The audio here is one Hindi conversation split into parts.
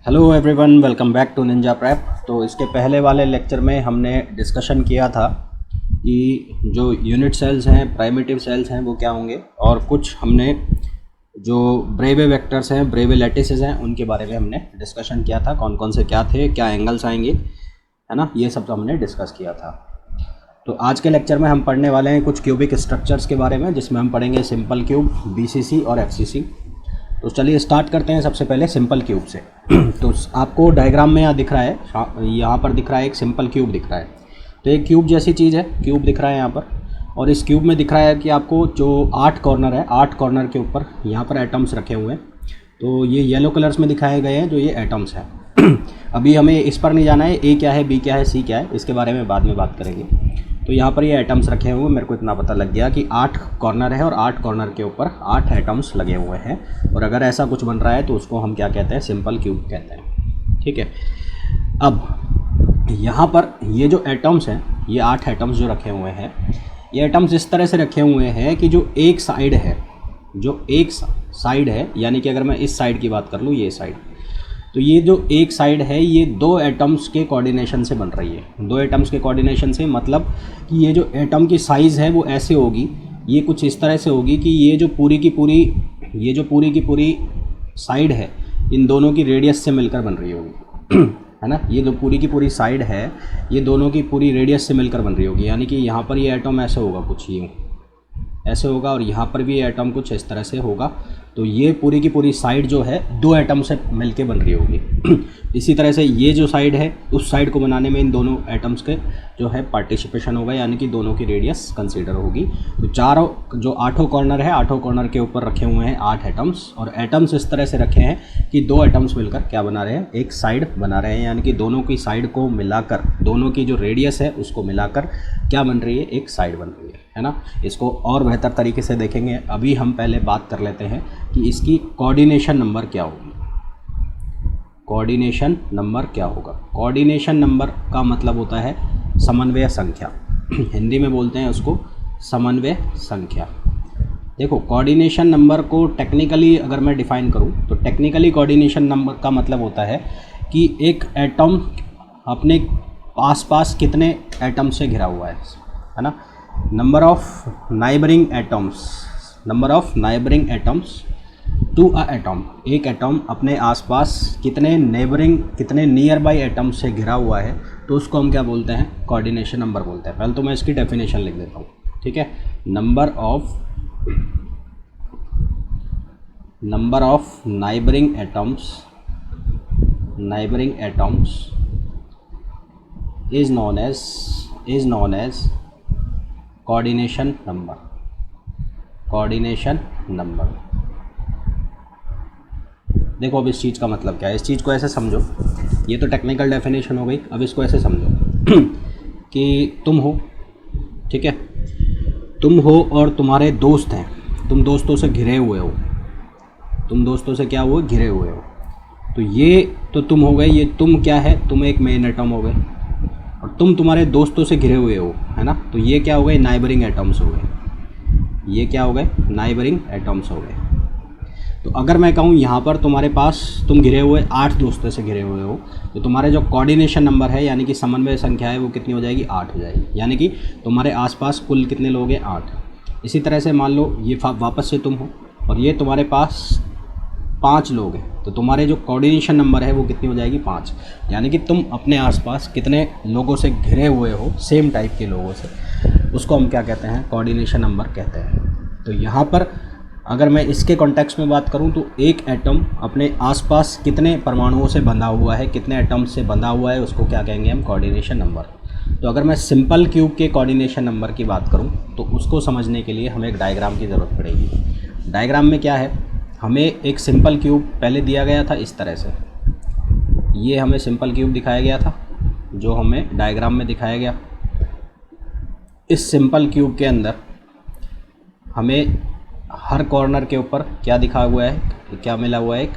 Hello everyone, welcome back to Ninja Prep. तो इसके पहले वाले लेक्चर में हमने डिस्कशन किया था कि जो यूनिट सेल्स हैं, प्राइमिटिव सेल्स हैं, वो क्या होंगे, और कुछ हमने जो ब्रेवे वेक्टर्स हैं, ब्रेवे लैटिसेस हैं, उनके बारे में हमने डिस्कशन किया था। कौन कौन से क्या थे, क्या एंगल्स आएंगे, है ना, ये सब तो हमने डिस्कस किया था। तो आज के लेक्चर में हम पढ़ने वाले हैं कुछ क्यूबिक स्ट्रक्चर्स के बारे में, जिसमें हम पढ़ेंगे सिंपल क्यूब, बीसीसी और एफसीसी। तो चलिए स्टार्ट करते हैं सबसे पहले सिंपल क्यूब से। तो आपको डायग्राम में यहाँ दिख रहा है, यहाँ पर दिख रहा है एक सिंपल क्यूब दिख रहा है। तो एक क्यूब जैसी चीज़ है, क्यूब दिख रहा है यहाँ पर, और इस क्यूब में दिख रहा है कि आपको जो 8 कॉर्नर है, 8 कॉर्नर के ऊपर यहाँ पर एटम्स रखे हुए हैं। तो ये येलो कलर्स में दिखाए गए हैं जो ये एटम्स हैं। अभी हमें इस पर नहीं जाना है, ए क्या है, बी क्या है, सी क्या है, इसके बारे में बाद में बात करेंगे। तो यहाँ पर ये एटम्स रखे हुए, मेरे को इतना पता लग गया कि 8 कॉर्नर है और 8 कॉर्नर के ऊपर 8 एटम्स लगे हुए हैं। और अगर ऐसा कुछ बन रहा है तो उसको हम क्या कहते हैं, सिंपल क्यूब कहते हैं। ठीक है, अब यहाँ पर ये जो एटम्स हैं, ये 8 एटम्स जो रखे हुए हैं, ये एटम्स इस तरह से रखे हुए हैं कि जो एक साइड है, यानी कि अगर मैं इस साइड की बात कर लूँ, ये साइड, तो ये जो एक साइड है ये 2 एटम्स के कोऑर्डिनेशन से बन रही है। 2 एटम्स के कोऑर्डिनेशन से मतलब कि ये जो एटम की साइज़ है वो ऐसे होगी, ये कुछ इस तरह से होगी कि ये जो पूरी की पूरी साइड है, इन दोनों की रेडियस से मिलकर बन रही होगी। है ना, ये जो पूरी की पूरी साइड है, ये दोनों की पूरी रेडियस से मिलकर बन रही होगी। यानी कि यहाँ पर ये एटम ऐसे होगा, कुछ यूँ ऐसे होगा, और यहाँ पर भी एटम कुछ इस तरह से होगा। तो ये पूरी की पूरी साइड जो है 2 एटम से मिलके बन रही होगी। इसी तरह से ये जो साइड है, उस साइड को बनाने में इन दोनों एटम्स के जो है पार्टिसिपेशन होगा, यानी कि दोनों की रेडियस कंसीडर होगी। तो चारों जो 8 कॉर्नर है, 8 कॉर्नर के ऊपर रखे हुए हैं 8 एटम्स, और एटम्स इस तरह से रखे हैं कि 2 एटम्स मिलकर क्या बना रहे हैं, एक साइड बना रहे हैं। यानी कि दोनों की साइड को मिलाकर, दोनों की जो रेडियस है उसको मिलाकर क्या बन रही है, एक साइड बन रही है ना। इसको और बेहतर तरीके से देखेंगे। अभी हम पहले बात कर लेते हैं कि इसकी कोऑर्डिनेशन नंबर क्या होगी। कोऑर्डिनेशन नंबर क्या होगा? कोऑर्डिनेशन नंबर का मतलब होता है समन्वय संख्या। हिंदी में बोलते हैं उसको समन्वय संख्या। देखो, कोऑर्डिनेशन नंबर को टेक्निकली अगर मैं डिफाइन करूं तो टेक्निकली कोऑर्डिनेशन नंबर का मतलब होता है कि एक एटम अपने आसपास कितने एटम से घिरा हुआ है ना। Number of neighbouring atoms to a atom, एक एटम अपने आसपास कितने नियर बाई एटम से घिरा हुआ है, तो उसको हम क्या बोलते हैं, कोऑर्डिनेशन नंबर बोलते हैं। पहले तो मैं इसकी डेफिनेशन लिख देता हूँ, ठीक है। Number of neighbouring atoms is known as coordination number। देखो, अब इस चीज़ का मतलब क्या है, इस चीज़ को ऐसे समझो, ये तो टेक्निकल डेफिनेशन हो गई। अब इसको ऐसे समझो कि तुम हो, ठीक है, तुम हो और तुम्हारे दोस्त हैं, तुम दोस्तों से घिरे हुए हो, घिरे हुए हो। तो ये तो तुम हो गए, ये तुम क्या है, तुम एक मेन एटम हो गए, और तुम तुम्हारे दोस्तों से घिरे हुए हो, है ना। तो ये क्या हो गए, नाइबरिंग एटम्स हो गए। ये क्या हो गए, नाइबरिंग एटम्स हो गए। तो अगर मैं कहूँ यहाँ पर तुम्हारे पास, तुम घिरे हुए 8 दोस्तों से घिरे हुए हो, तो तुम्हारे जो कोऑर्डिनेशन नंबर है, यानी कि समन्वय संख्या है, वो कितनी हो जाएगी, 8 हो जाएगी। यानी कि तुम्हारे आसपास कुल कितने लोग हैं, 8। इसी तरह से मान लो ये वापस से तुम हो और ये तुम्हारे पास 5 लोग हैं, तो तुम्हारे जो कोऑर्डिनेशन नंबर है वो कितनी हो जाएगी, 5। यानी कि तुम अपने आसपास कितने लोगों से घिरे हुए हो, सेम टाइप के लोगों से, उसको हम क्या कहते हैं, कोऑर्डिनेशन नंबर कहते हैं। तो यहाँ पर अगर मैं इसके कॉन्टेक्स्ट में बात करूँ तो एक एटम अपने आसपास कितने परमाणुओं से बंधा हुआ है, कितने एटम से बंधा हुआ है, उसको क्या कहेंगे हम, कोऑर्डिनेशन नंबर। तो अगर मैं सिंपल क्यूब के कोऑर्डिनेशन नंबर की बात करूँ तो उसको समझने के लिए हमें एक डायग्राम की ज़रूरत पड़ेगी। डायग्राम में क्या है, हमें एक सिंपल क्यूब पहले दिया गया था इस तरह से, ये हमें सिंपल क्यूब दिखाया गया था जो हमें डायग्राम में दिखाया गया। इस सिंपल क्यूब के अंदर हमें हर कॉर्नर के ऊपर क्या दिखा हुआ है, क्या मिला हुआ है,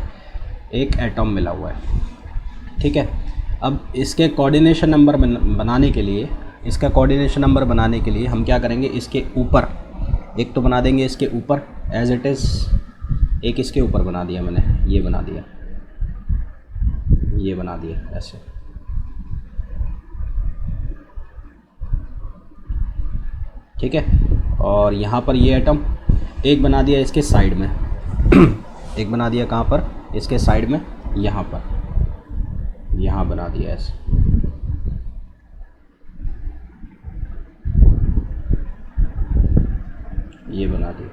एक एटम मिला हुआ है, ठीक है। अब इसके कोऑर्डिनेशन नंबर बनाने के लिए हम क्या करेंगे, इसके ऊपर एक तो बना देंगे, इसके ऊपर एज इट इज़ एक इसके ऊपर बना दिया मैंने, ये बना दिया, ये बना दिए ऐसे, ठीक है। और यहाँ पर ये एटम एक बना दिया इसके साइड में एक बना दिया कहाँ पर, इसके साइड में, यहाँ पर, यहाँ बना दिया ऐसे, ये बना दिया।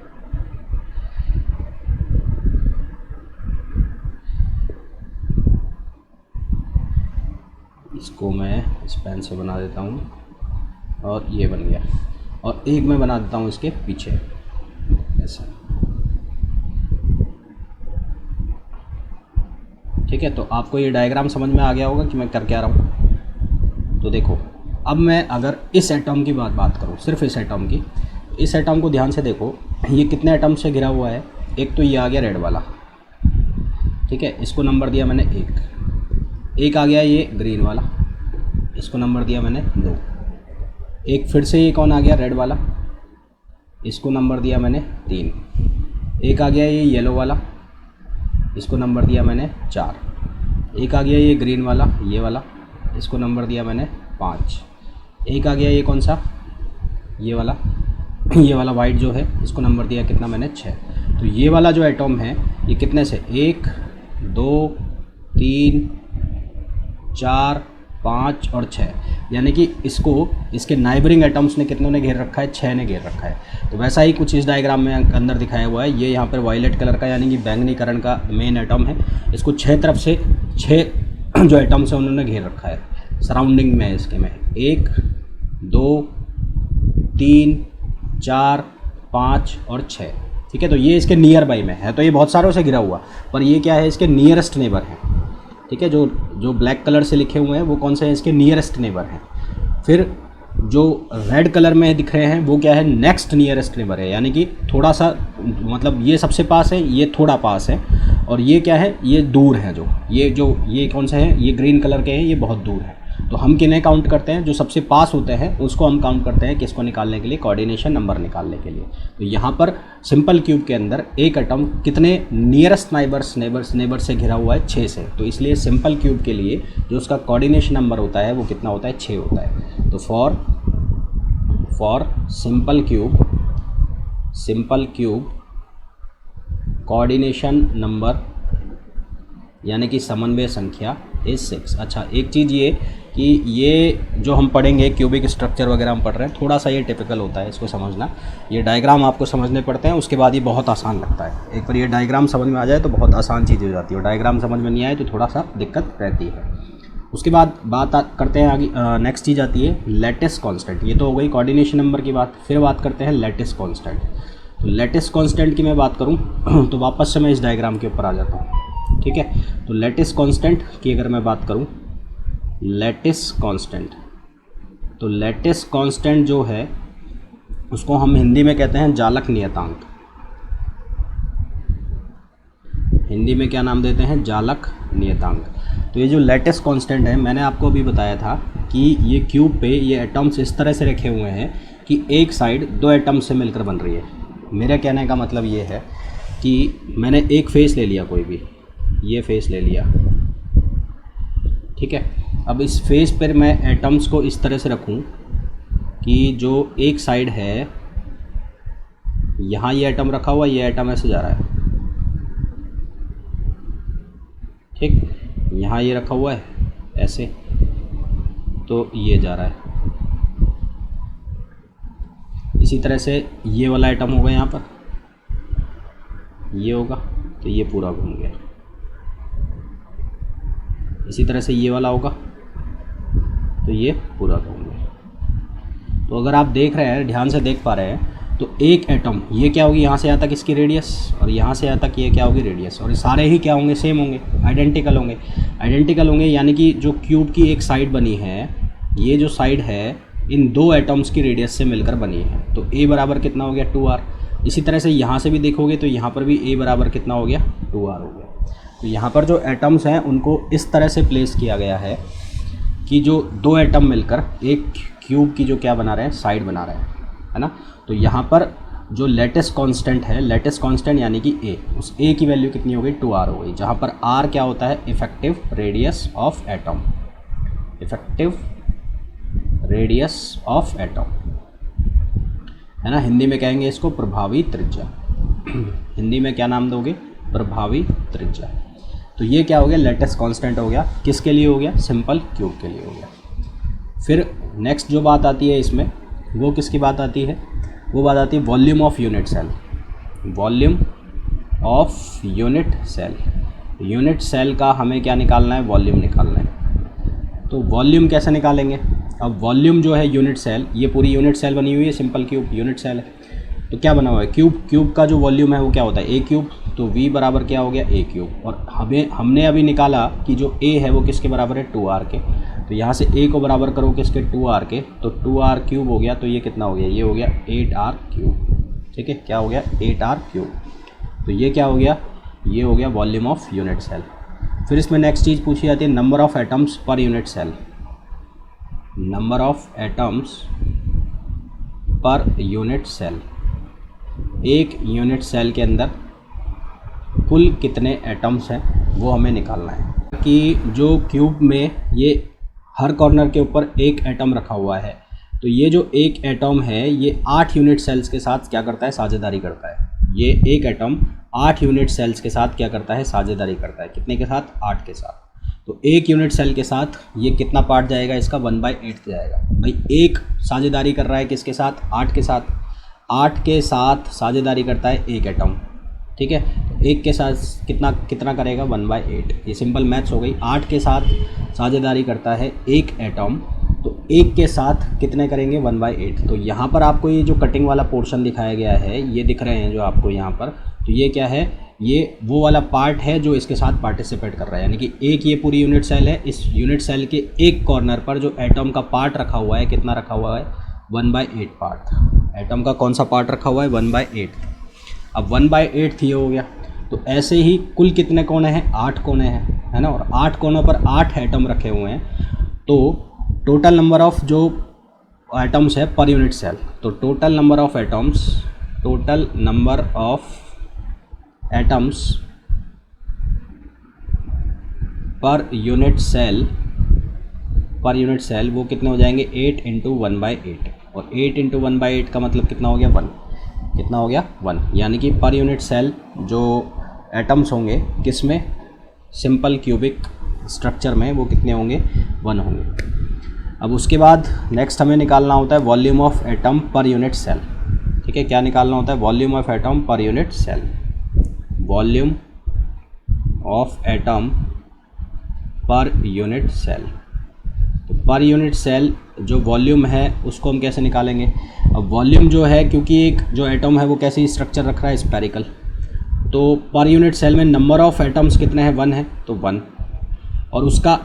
इसको मैं इस पेन से बना देता हूँ और ये बन गया। और एक मैं बना देता हूँ इसके पीछे ऐसा, ठीक है। तो आपको ये डायग्राम समझ में आ गया होगा कि मैं कर क्या रहा हूँ। तो देखो, अब मैं अगर इस एटम की बात करूँ, सिर्फ इस एटम की, इस एटम को ध्यान से देखो, ये कितने एटम से घिरा हुआ है। एक तो ये आ गया रेड वाला, ठीक है, इसको नंबर दिया मैंने एक आ गया ये ग्रीन वाला, इसको नंबर दिया मैंने 2। एक फिर से ये कौन आ गया, रेड वाला, इसको नंबर दिया मैंने 3। एक आ गया ये येलो वाला, इसको नंबर दिया मैंने 4। एक आ गया ये ग्रीन वाला, ये वाला, इसको नंबर दिया मैंने 5। एक आ गया ये कौन सा, ये वाला वाइट जो है, इसको नंबर दिया कितना मैंने 6। तो ये वाला जो एटम है ये कितने से, 1 2 3 4 5 और 6, यानी कि इसको इसके नाइबरिंग एटम्स ने कितनों ने घेर रखा है, 6 ने घेर रखा है। तो वैसा ही कुछ इस डायग्राम में अंदर दिखाया हुआ है। ये यहाँ पर वायलेट कलर का यानी कि बैंगनीकरण का मेन एटम है, इसको 6 तरफ से 6 जो एटम्स है उन्होंने घेर रखा है, सराउंडिंग में इसके में 1 2 3 4 5 और 6, ठीक है। तो ये इसके नियर बाई में है, तो ये बहुत सारों से घिरा हुआ, पर ये क्या है, इसके नियरेस्ट नेबर है, ठीक है। जो ब्लैक कलर से लिखे हुए हैं वो कौन से हैं, इसके नियरेस्ट नेबर हैं। फिर जो रेड कलर में दिख रहे हैं वो क्या है, नेक्स्ट नियरेस्ट नेबर है, यानी कि थोड़ा सा, मतलब ये सबसे पास है, ये थोड़ा पास है, और ये क्या है, ये दूर है। ये कौन सा है, ये ग्रीन कलर के हैं, ये बहुत दूर है। तो हम किन्हें काउंट करते हैं, जो सबसे पास होते हैं उसको हम काउंट करते हैं, किसको निकालने के लिए, कोऑर्डिनेशन नंबर निकालने के लिए। तो यहाँ पर सिंपल क्यूब के अंदर एक एटम कितने नियरेस्ट नेबर से घिरा हुआ है, 6 से। तो इसलिए सिंपल क्यूब के लिए जो उसका कोऑर्डिनेशन नंबर होता है वो कितना होता है, 6 होता है। तो for simple cube coordination number यानी कि समन्वय संख्या इज 6। अच्छा, एक चीज़ ये कि ये जो हम पढ़ेंगे क्यूबिक स्ट्रक्चर वगैरह हम पढ़ रहे हैं, थोड़ा सा ये टिपिकल होता है, इसको समझना। ये डायग्राम आपको समझने पड़ते हैं, उसके बाद ये बहुत आसान लगता है। एक बार ये डायग्राम समझ में आ जाए तो बहुत आसान चीज़ हो जाती है, और डायग्राम समझ में नहीं आए तो थोड़ा सा दिक्कत रहती है। उसके बाद बात करते हैं आगे, नेक्स्ट चीज़ आती है लैटिस कांस्टेंट। ये तो हो गई कोऑर्डिनेशन नंबर की बात। फिर बात करते हैं लैटिस कांस्टेंट। तो लैटिस कांस्टेंट की मैं बात करूँ तो वापस से मैं इस डायग्राम के ऊपर आ जाता हूँ, ठीक है। तो लैटिस कांस्टेंट की अगर मैं बात करूँ, लैटिस कांस्टेंट, तो लैटिस कांस्टेंट जो है उसको हम हिंदी में कहते हैं जालक नियतांक। हिंदी में क्या नाम देते हैं, जालक नियतांक। तो ये जो लैटिस कांस्टेंट है, मैंने आपको अभी बताया था कि ये क्यूब पे ये एटम्स इस तरह से रखे हुए हैं कि एक साइड 2 एटम से मिलकर बन रही है। मेरे कहने का मतलब ये है कि मैंने एक फेस ले लिया, कोई भी ये फेस ले लिया, ठीक है। अब इस फेस पर मैं एटम्स को इस तरह से रखूं कि जो एक साइड है, यहाँ ये एटम रखा हुआ, ये एटम ऐसे जा रहा है, ठीक, यहाँ ये रखा हुआ है ऐसे, तो ये जा रहा है। इसी तरह से ये वाला एटम होगा, यहाँ पर ये होगा तो ये पूरा घूम गया। इसी तरह से ये वाला होगा तो ये पूरा घूम गया। तो अगर आप देख रहे हैं, ध्यान से देख पा रहे हैं, तो एक एटम ये क्या होगी, यहाँ से यहाँ तक इसकी रेडियस, और यहाँ से यहाँ तक ये क्या होगी, रेडियस, और ये सारे ही क्या होंगे, सेम होंगे, आइडेंटिकल होंगे। यानी कि जो क्यूब की एक साइड बनी है, ये जो साइड है इन 2 एटम्स की रेडियस से मिलकर बनी है। तो a बराबर कितना हो गया, 2r। इसी तरह से यहाँ से भी देखोगे तो यहाँ पर भी a बराबर कितना हो गया, 2r हो गया। तो यहाँ पर जो एटम्स हैं उनको इस तरह से प्लेस किया गया है कि जो 2 एटम मिलकर एक क्यूब की जो क्या बना रहे हैं, साइड बना रहे हैं, है ना। तो यहाँ पर जो लेटेस्ट कांस्टेंट है, लेटेस्ट कांस्टेंट यानी कि ए, उस ए की वैल्यू कितनी हो गई 2r हो गई, जहाँ पर r क्या होता है effective radius of atom, effective radius of atom है ना। हिंदी में कहेंगे इसको प्रभावी त्रिज्या, हिंदी में क्या नाम दोगे प्रभावी त्रिज्या। तो ये क्या हो गया लेटेस्ट कांस्टेंट हो गया, किसके लिए हो गया सिंपल क्यूब के लिए हो गया। फिर नेक्स्ट जो बात आती है इसमें वो किसकी बात आती है, वो बात आती है volume of unit cell, volume of unit cell. Unit cell का हमें क्या निकालना है वॉल्यूम निकालना है। तो वॉल्यूम कैसे निकालेंगे, अब वॉल्यूम जो है यूनिट सेल, ये पूरी यूनिट सेल बनी हुई है, सिंपल क्यूब यूनिट सेल है, तो क्या बना हुआ है क्यूब, क्यूब का जो वॉल्यूम है वो क्या होता है ए क्यूब, तो v बराबर क्या हो गया ए क्यूब। और हमने अभी निकाला कि जो a है वो किसके बराबर है 2r के, तो यहाँ से a को बराबर करो किसके 2r के, तो 2r क्यूब हो गया, तो ये कितना हो गया ये हो गया 8r क्यूब, ठीक है क्या हो गया 8r क्यूब। तो ये क्या हो गया, ये हो गया वॉल्यूम ऑफ यूनिट सेल। फिर इसमें नेक्स्ट चीज़ पूछी जाती है number of atoms per unit cell, number of atoms per unit cell, एक यूनिट सेल के अंदर कुल कितने एटम्स हैं वो हमें निकालना है। कि जो क्यूब में ये हर कॉर्नर के ऊपर एक एटम रखा हुआ है, तो ये जो एक एटम है ये 8 यूनिट सेल्स के साथ क्या करता है साझेदारी करता है, ये एक एटम 8 यूनिट सेल्स के साथ क्या करता है साझेदारी करता है, कितने के साथ 8 के साथ। तो एक यूनिट सेल के साथ ये कितना पार्ट जाएगा इसका 1/8 जाएगा। भाई एक साझेदारी कर रहा है किसके साथ 8 के साथ, 8 के साथ साझेदारी करता है एक एटम, ठीक है, तो एक के साथ कितना करेगा 1/8, ये सिंपल मैथ्स हो गई। 8 के साथ साझेदारी करता है एक एटम, तो एक के साथ कितने करेंगे 1/8। तो यहाँ पर आपको ये जो कटिंग वाला पोर्शन दिखाया गया है ये दिख रहे हैं जो आपको यहाँ पर, तो ये क्या है ये वो वाला पार्ट है जो इसके साथ पार्टिसिपेट कर रहा है, यानी कि एक ये पूरी यूनिट सेल है, इस यूनिट सेल के एक कॉर्नर पर जो एटम का पार्ट रखा हुआ है कितना रखा हुआ है 1/8 पार्ट, एटम का कौन सा पार्ट रखा हुआ है 1/8। अब 1/8 ये हो गया, तो ऐसे ही कुल कितने कोने हैं 8 कोने हैं, है ना, और 8 कोनों पर 8 एटम रखे हुए हैं, तो टोटल नंबर ऑफ जो एटम्स है पर यूनिट सेल, तो total number of atoms, total number of atoms per unit cell, per unit cell वो कितने हो जाएंगे 8 × 1/8, और 8 × 1/8 का मतलब कितना हो गया 1, कितना हो गया 1, यानी कि पर यूनिट सेल जो एटम्स होंगे किस में सिंपल क्यूबिक स्ट्रक्चर में वो कितने होंगे 1 होंगे। अब उसके बाद नेक्स्ट हमें निकालना होता है volume of atom per unit cell, ठीक है, क्या निकालना होता है volume of atom per unit cell, volume of atom per unit cell. तो पर यूनिट सेल जो वॉल्यूम है उसको हम कैसे निकालेंगे, अब वॉल्यूम जो है क्योंकि एक जो एटम है वो कैसे स्ट्रक्चर रख रहा है स्फेरिकल, तो पर यूनिट सेल में नंबर ऑफ एटम्स कितने हैं 1 है, तो 1, और उसका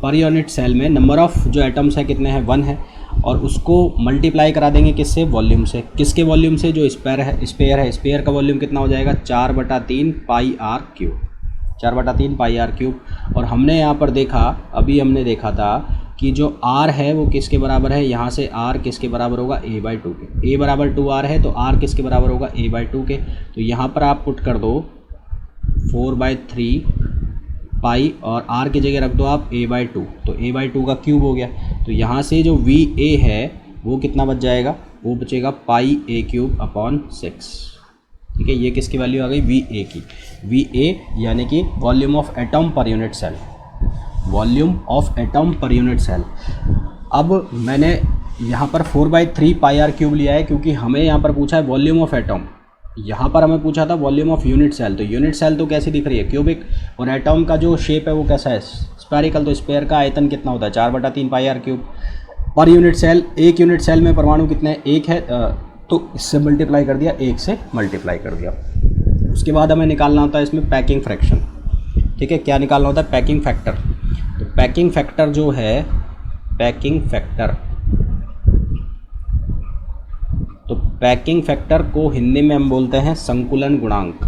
पर यूनिट सेल में नंबर ऑफ जो एटम्स है कितने हैं 1 है, और उसको मल्टीप्लाई करा देंगे किससे वॉल्यूम से, किसके वॉल्यूम से जो स्पेयर है, स्पेयर का वॉल्यूम कितना हो जाएगा 4/3 πr क्यूब, 4/3 πr क्यूब। और हमने यहाँ पर देखा, अभी हमने देखा था कि जो r है वो किसके बराबर है, यहाँ से r किसके बराबर होगा a/2 के, a बराबर 2r है तो r किसके बराबर होगा a/2 के, तो यहाँ पर आप पुट कर दो 4/3 पाई और r की जगह रख दो आप a/2, तो a/2 का क्यूब हो गया, तो यहाँ से जो va है वो कितना बच जाएगा, वो बचेगा πa³/6, ठीक है, ये किसकी वैल्यू आ गई va की, va यानी कि volume of atom per unit cell, volume of atom per unit cell. अब मैंने यहाँ पर 4/3 πr³ लिया है क्योंकि हमें यहाँ पर पूछा है वॉल्यूम ऑफ एटम, यहाँ पर हमें पूछा था वॉल्यूम ऑफ यूनिट सेल, तो यूनिट सेल तो कैसी दिख रही है क्यूबिक, और एटम का जो शेप है वो कैसा है स्फेरिकल, तो स्फेयर का आयतन कितना होता है 4/3 πr³। पर यूनिट सेल, एक यूनिट सेल में परमाणु कितने हैं 1 है, तो इससे मल्टीप्लाई कर दिया, 1 से मल्टीप्लाई कर दिया। उसके बाद हमें निकालना होता है इसमें पैकिंग फ्रैक्शन, ठीक है, क्या निकालना होता है पैकिंग फैक्टर। तो पैकिंग फैक्टर जो है, पैकिंग फैक्टर, तो पैकिंग फैक्टर को हिंदी में हम बोलते हैं संकुलन गुणांक,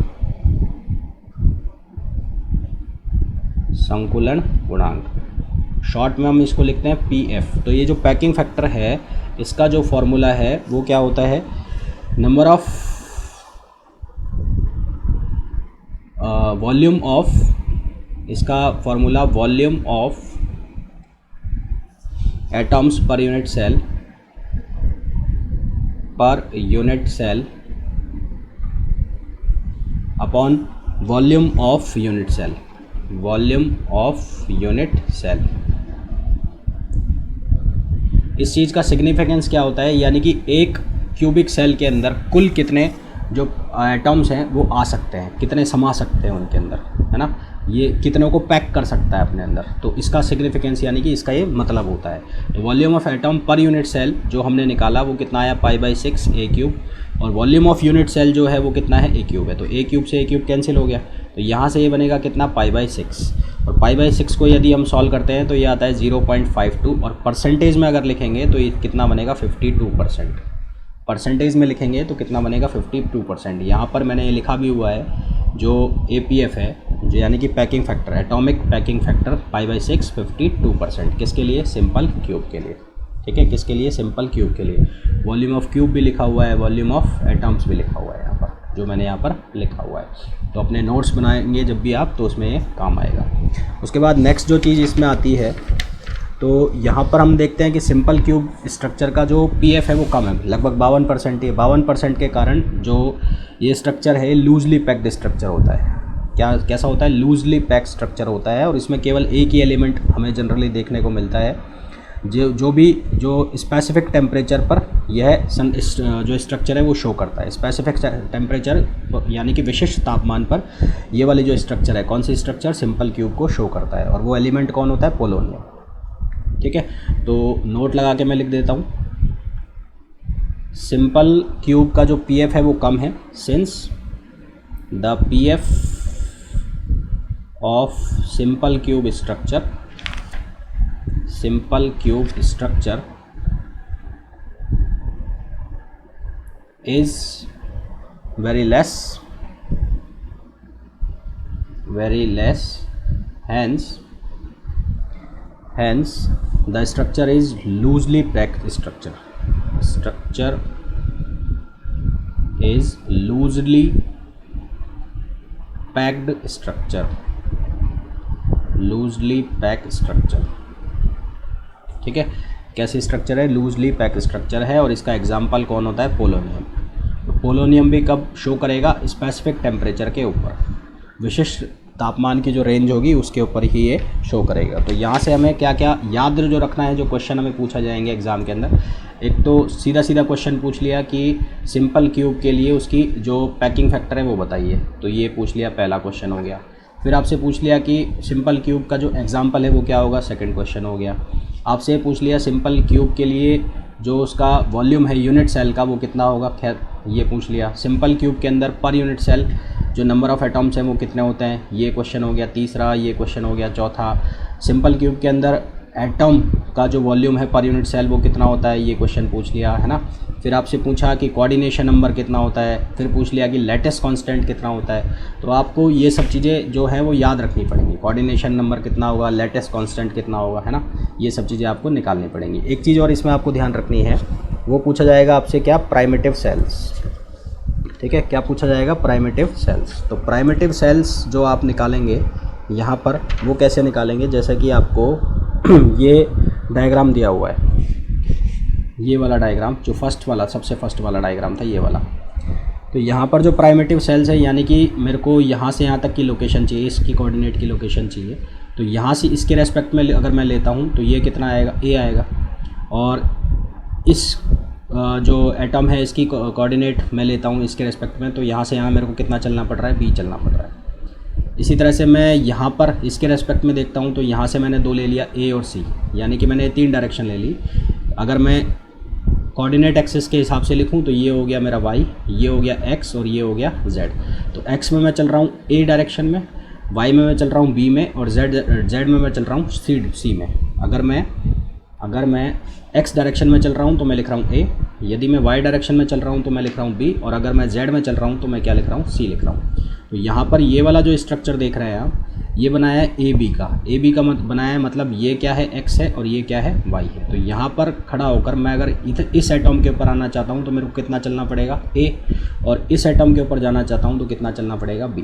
संकुलन गुणांक, शॉर्ट में हम इसको लिखते हैं PF। तो ये जो पैकिंग फैक्टर है इसका जो फॉर्मूला है वो क्या होता है नंबर ऑफ वॉल्यूम ऑफ, इसका formula volume of atoms per unit cell upon volume of unit cell, volume of unit cell. इस चीज़ का सिग्निफिकेंस क्या होता है, यानी कि एक क्यूबिक सेल के अंदर कुल कितने जो एटॉम्स हैं वो आ सकते हैं, कितने समा सकते हैं उनके अंदर, है ना, ये कितनों को पैक कर सकता है अपने अंदर। तो इसका सिग्निफिकेंस यानी कि इसका ये मतलब होता है। तो volume of atom per unit cell जो हमने निकाला वो कितना आया, π/6 a³, और वॉल्यूम ऑफ यूनिट सेल जो है वो कितना है, a³ है। तो a³ से a³ कैंसिल हो गया, तो यहाँ से ये बनेगा कितना, π/6, और π/6 को यदि हम सॉल्व करते हैं तो ये आता है 0.52, और परसेंटेज में अगर लिखेंगे तो ये कितना बनेगा, 52%। परसेंटेज में लिखेंगे तो कितना बनेगा, 52%। यहाँ पर मैंने ये लिखा भी हुआ है जो APF है, जो यानी कि packing factor, atomic packing factor π/6 52%, किसके लिए, सिंपल क्यूब के लिए। ठीक है, किसके लिए, सिंपल क्यूब के लिए। वॉल्यूम ऑफ क्यूब भी लिखा हुआ है, वॉल्यूम ऑफ एटम्स भी लिखा हुआ है यहाँ पर, जो मैंने यहाँ पर लिखा हुआ है। तो अपने नोट्स बनाएंगे जब भी आप, तो उसमें ये काम आएगा। उसके बाद नेक्स्ट जो चीज़ इसमें आती है, तो यहाँ पर हम देखते हैं कि सिंपल क्यूब स्ट्रक्चर का जो PF है वो कम है, लगभग 52% ही है। 52% के कारण जो ये स्ट्रक्चर है लूजली पैक्ड स्ट्रक्चर होता है। क्या कैसा होता है, लूजली पैक्ड स्ट्रक्चर होता है, और इसमें केवल एक ही एलिमेंट हमें जनरली देखने को मिलता है, जो स्पेसिफिक टेम्परेचर पर यह जो स्ट्रक्चर है वो शो करता है। स्पेसिफिक टेम्परेचर यानी कि विशिष्ट तापमान पर ये वाली जो स्ट्रक्चर है, कौन सी स्ट्रक्चर, सिंपल क्यूब को शो करता है, और वो एलिमेंट कौन होता है, पोलोनियम। ठीक है, तो नोट लगा के मैं लिख देता हूँ, सिंपल क्यूब का जो PF है वो कम है, since the PF of simple cube structure is very less, hence the structure is loosely packed structure is loosely packed structure। ठीक है, कैसी स्ट्रक्चर है, लूजली पैक स्ट्रक्चर है, और इसका एग्जाम्पल कौन होता है, पोलोनियम। तो पोलोनियम भी कब शो करेगा, स्पेसिफिक टेम्परेचर के ऊपर, विशिष्ट तापमान की जो रेंज होगी उसके ऊपर ही ये शो करेगा। तो यहाँ से हमें क्या क्या याद जो रखना है, जो क्वेश्चन हमें पूछा जाएंगे एग्ज़ाम के अंदर। एक तो सीधा क्वेश्चन पूछ लिया कि सिंपल क्यूब के लिए उसकी जो पैकिंग फैक्टर है वो बताइए, तो ये पूछ लिया, पहला क्वेश्चन हो गया। फिर आपसे पूछ लिया कि सिंपल क्यूब का जो एग्जाम्पल है वो क्या होगा, सेकेंड क्वेश्चन हो गया। आपसे पूछ लिया सिंपल क्यूब के लिए जो उसका वॉल्यूम है यूनिट सेल का वो कितना होगा, खैर ये पूछ लिया। सिंपल क्यूब के अंदर पर यूनिट सेल जो नंबर ऑफ़ एटॉम्स हैं वो कितने होते हैं, ये क्वेश्चन हो गया तीसरा। ये क्वेश्चन हो गया चौथा। सिंपल क्यूब के अंदर एटम का जो वॉल्यूम है पर यूनिट सेल वो कितना होता है, ये क्वेश्चन पूछ लिया, है ना। फिर आपसे पूछा कि कोऑर्डिनेशन नंबर कितना होता है, फिर पूछ लिया कि लेटेस्ट कांस्टेंट कितना होता है। तो आपको ये सब चीज़ें जो है वो याद रखनी पड़ेंगी, कोऑर्डिनेशन नंबर कितना होगा, लेटेस्ट कांस्टेंट कितना होगा, है ना। ये सब चीज़ें आपको निकालनी पड़ेंगी। एक चीज़ और इसमें आपको ध्यान रखनी है, वो पूछा जाएगा आपसे क्या, प्राइमिटिव सेल्स। ठीक है, क्या पूछा जाएगा, प्राइमिटिव सेल्स। तो प्राइमिटिव सेल्स जो आप निकालेंगे यहाँ पर, वो कैसे निकालेंगे, जैसे कि आपको ये डायग्राम दिया हुआ है, ये वाला डायग्राम जो सबसे फर्स्ट वाला डायग्राम था, ये वाला। तो यहाँ पर जो प्राइमिटिव सेल्स है, यानी कि मेरे को यहाँ से यहाँ तक की लोकेशन चाहिए, इसकी कोऑर्डिनेट की लोकेशन चाहिए। तो यहाँ से इसके रेस्पेक्ट में अगर मैं लेता हूँ तो ये कितना आएगा, A आएगा। और इस जो एटम है इसकी कोऑर्डिनेट मैं लेता हूँ इसके रेस्पेक्ट में, तो यहाँ से यहाँ मेरे को कितना चलना पड़ रहा है, B चलना पड़ रहा है। इसी तरह से मैं यहाँ पर इसके रेस्पेक्ट में देखता हूँ, तो यहाँ से मैंने 2 ले लिया, A और C, यानी कि मैंने 3 डायरेक्शन ले ली। अगर मैं कोऑर्डिनेट एक्सिस के हिसाब से लिखूँ तो ये हो गया मेरा Y, ये हो गया X और ये हो गया Z। तो X में मैं चल रहा हूँ A डायरेक्शन में, Y में मैं चल रहा हूँ B में, और Z में मैं चल रहा हूँ C में। अगर मैं X डायरेक्शन में चल रहा हूँ तो मैं लिख रहा हूँ A, यदि मैं Y डायरेक्शन में चल रहा हूँ तो मैं लिख रहा हूँ B, और अगर मैं Z में चल रहा हूँ तो मैं क्या लिख रहा हूँ, C लिख रहा हूँ। तो यहाँ पर ये वाला जो स्ट्रक्चर देख रहे हैं आप, ये बनाया है ए बी का, ए बी का बनाया है, मतलब ये क्या है x है और ये क्या है y है। तो यहाँ पर खड़ा होकर मैं अगर इस एटम के ऊपर आना चाहता हूँ तो मेरे को कितना चलना पड़ेगा a, और इस एटम के ऊपर जाना चाहता हूँ तो कितना चलना पड़ेगा b।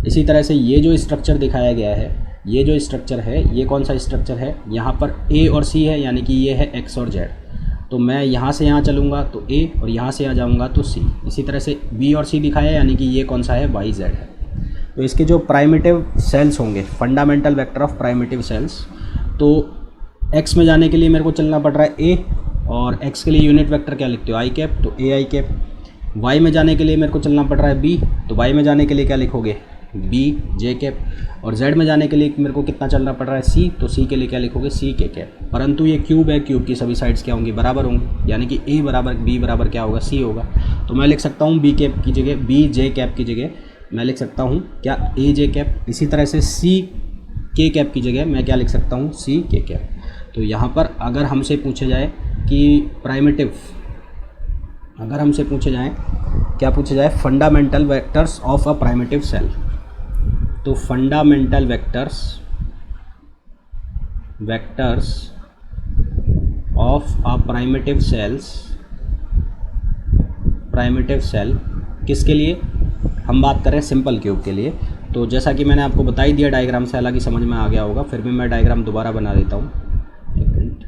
इसी तरह से ये जो स्ट्रक्चर दिखाया गया है, ये जो स्ट्रक्चर है, ये कौन सा स्ट्रक्चर है, यहाँ पर a और c है, यानी कि ये है x और z। तो मैं यहाँ से यहाँ चलूँगा तो a, और यहाँ से यहाँ जाऊँगा तो c। इसी तरह से b और c दिखाया है, यानी कि ये कौन सा है, y z है। तो इसके जो प्राइमिटिव सेल्स होंगे, fundamental vector of primitive cells, तो x में जाने के लिए मेरे को चलना पड़ रहा है a, और x के लिए यूनिट वेक्टर क्या लिखते हो, i कैप, तो a i कैप। y में जाने के लिए मेरे को चलना पड़ रहा है b, तो y में जाने के लिए क्या लिखोगे, b j कैप। और z में जाने के लिए मेरे को कितना चलना पड़ रहा है, c, तो c के लिए क्या लिखोगे, c k कैप। परंतु ये क्यूब है, क्यूब की सभी साइड्स क्या होंगी, बराबर होंगी, यानी कि a बराबर b बराबर क्या होगा, c होगा। तो मैं लिख सकता हूँ b कैप की जगह, b j कैप की जगह मैं लिख सकता हूँ क्या, ए जे कैप। इसी तरह से सी के कैप की जगह मैं क्या लिख सकता हूँ, सी के कैप। तो यहाँ पर अगर हमसे पूछे जाए कि प्राइमिटिव, अगर हमसे पूछे जाए, क्या पूछे जाए, fundamental vectors of a primitive cell, तो fundamental vectors of a primitive cell किसके लिए, हम बात कर रहे हैं सिंपल क्यूब के लिए। तो जैसा कि मैंने आपको बता ही दिया डायग्राम से, हालांकि समझ में आ गया होगा, फिर भी मैं डायग्राम दोबारा बना देता हूँ, एक मिनट।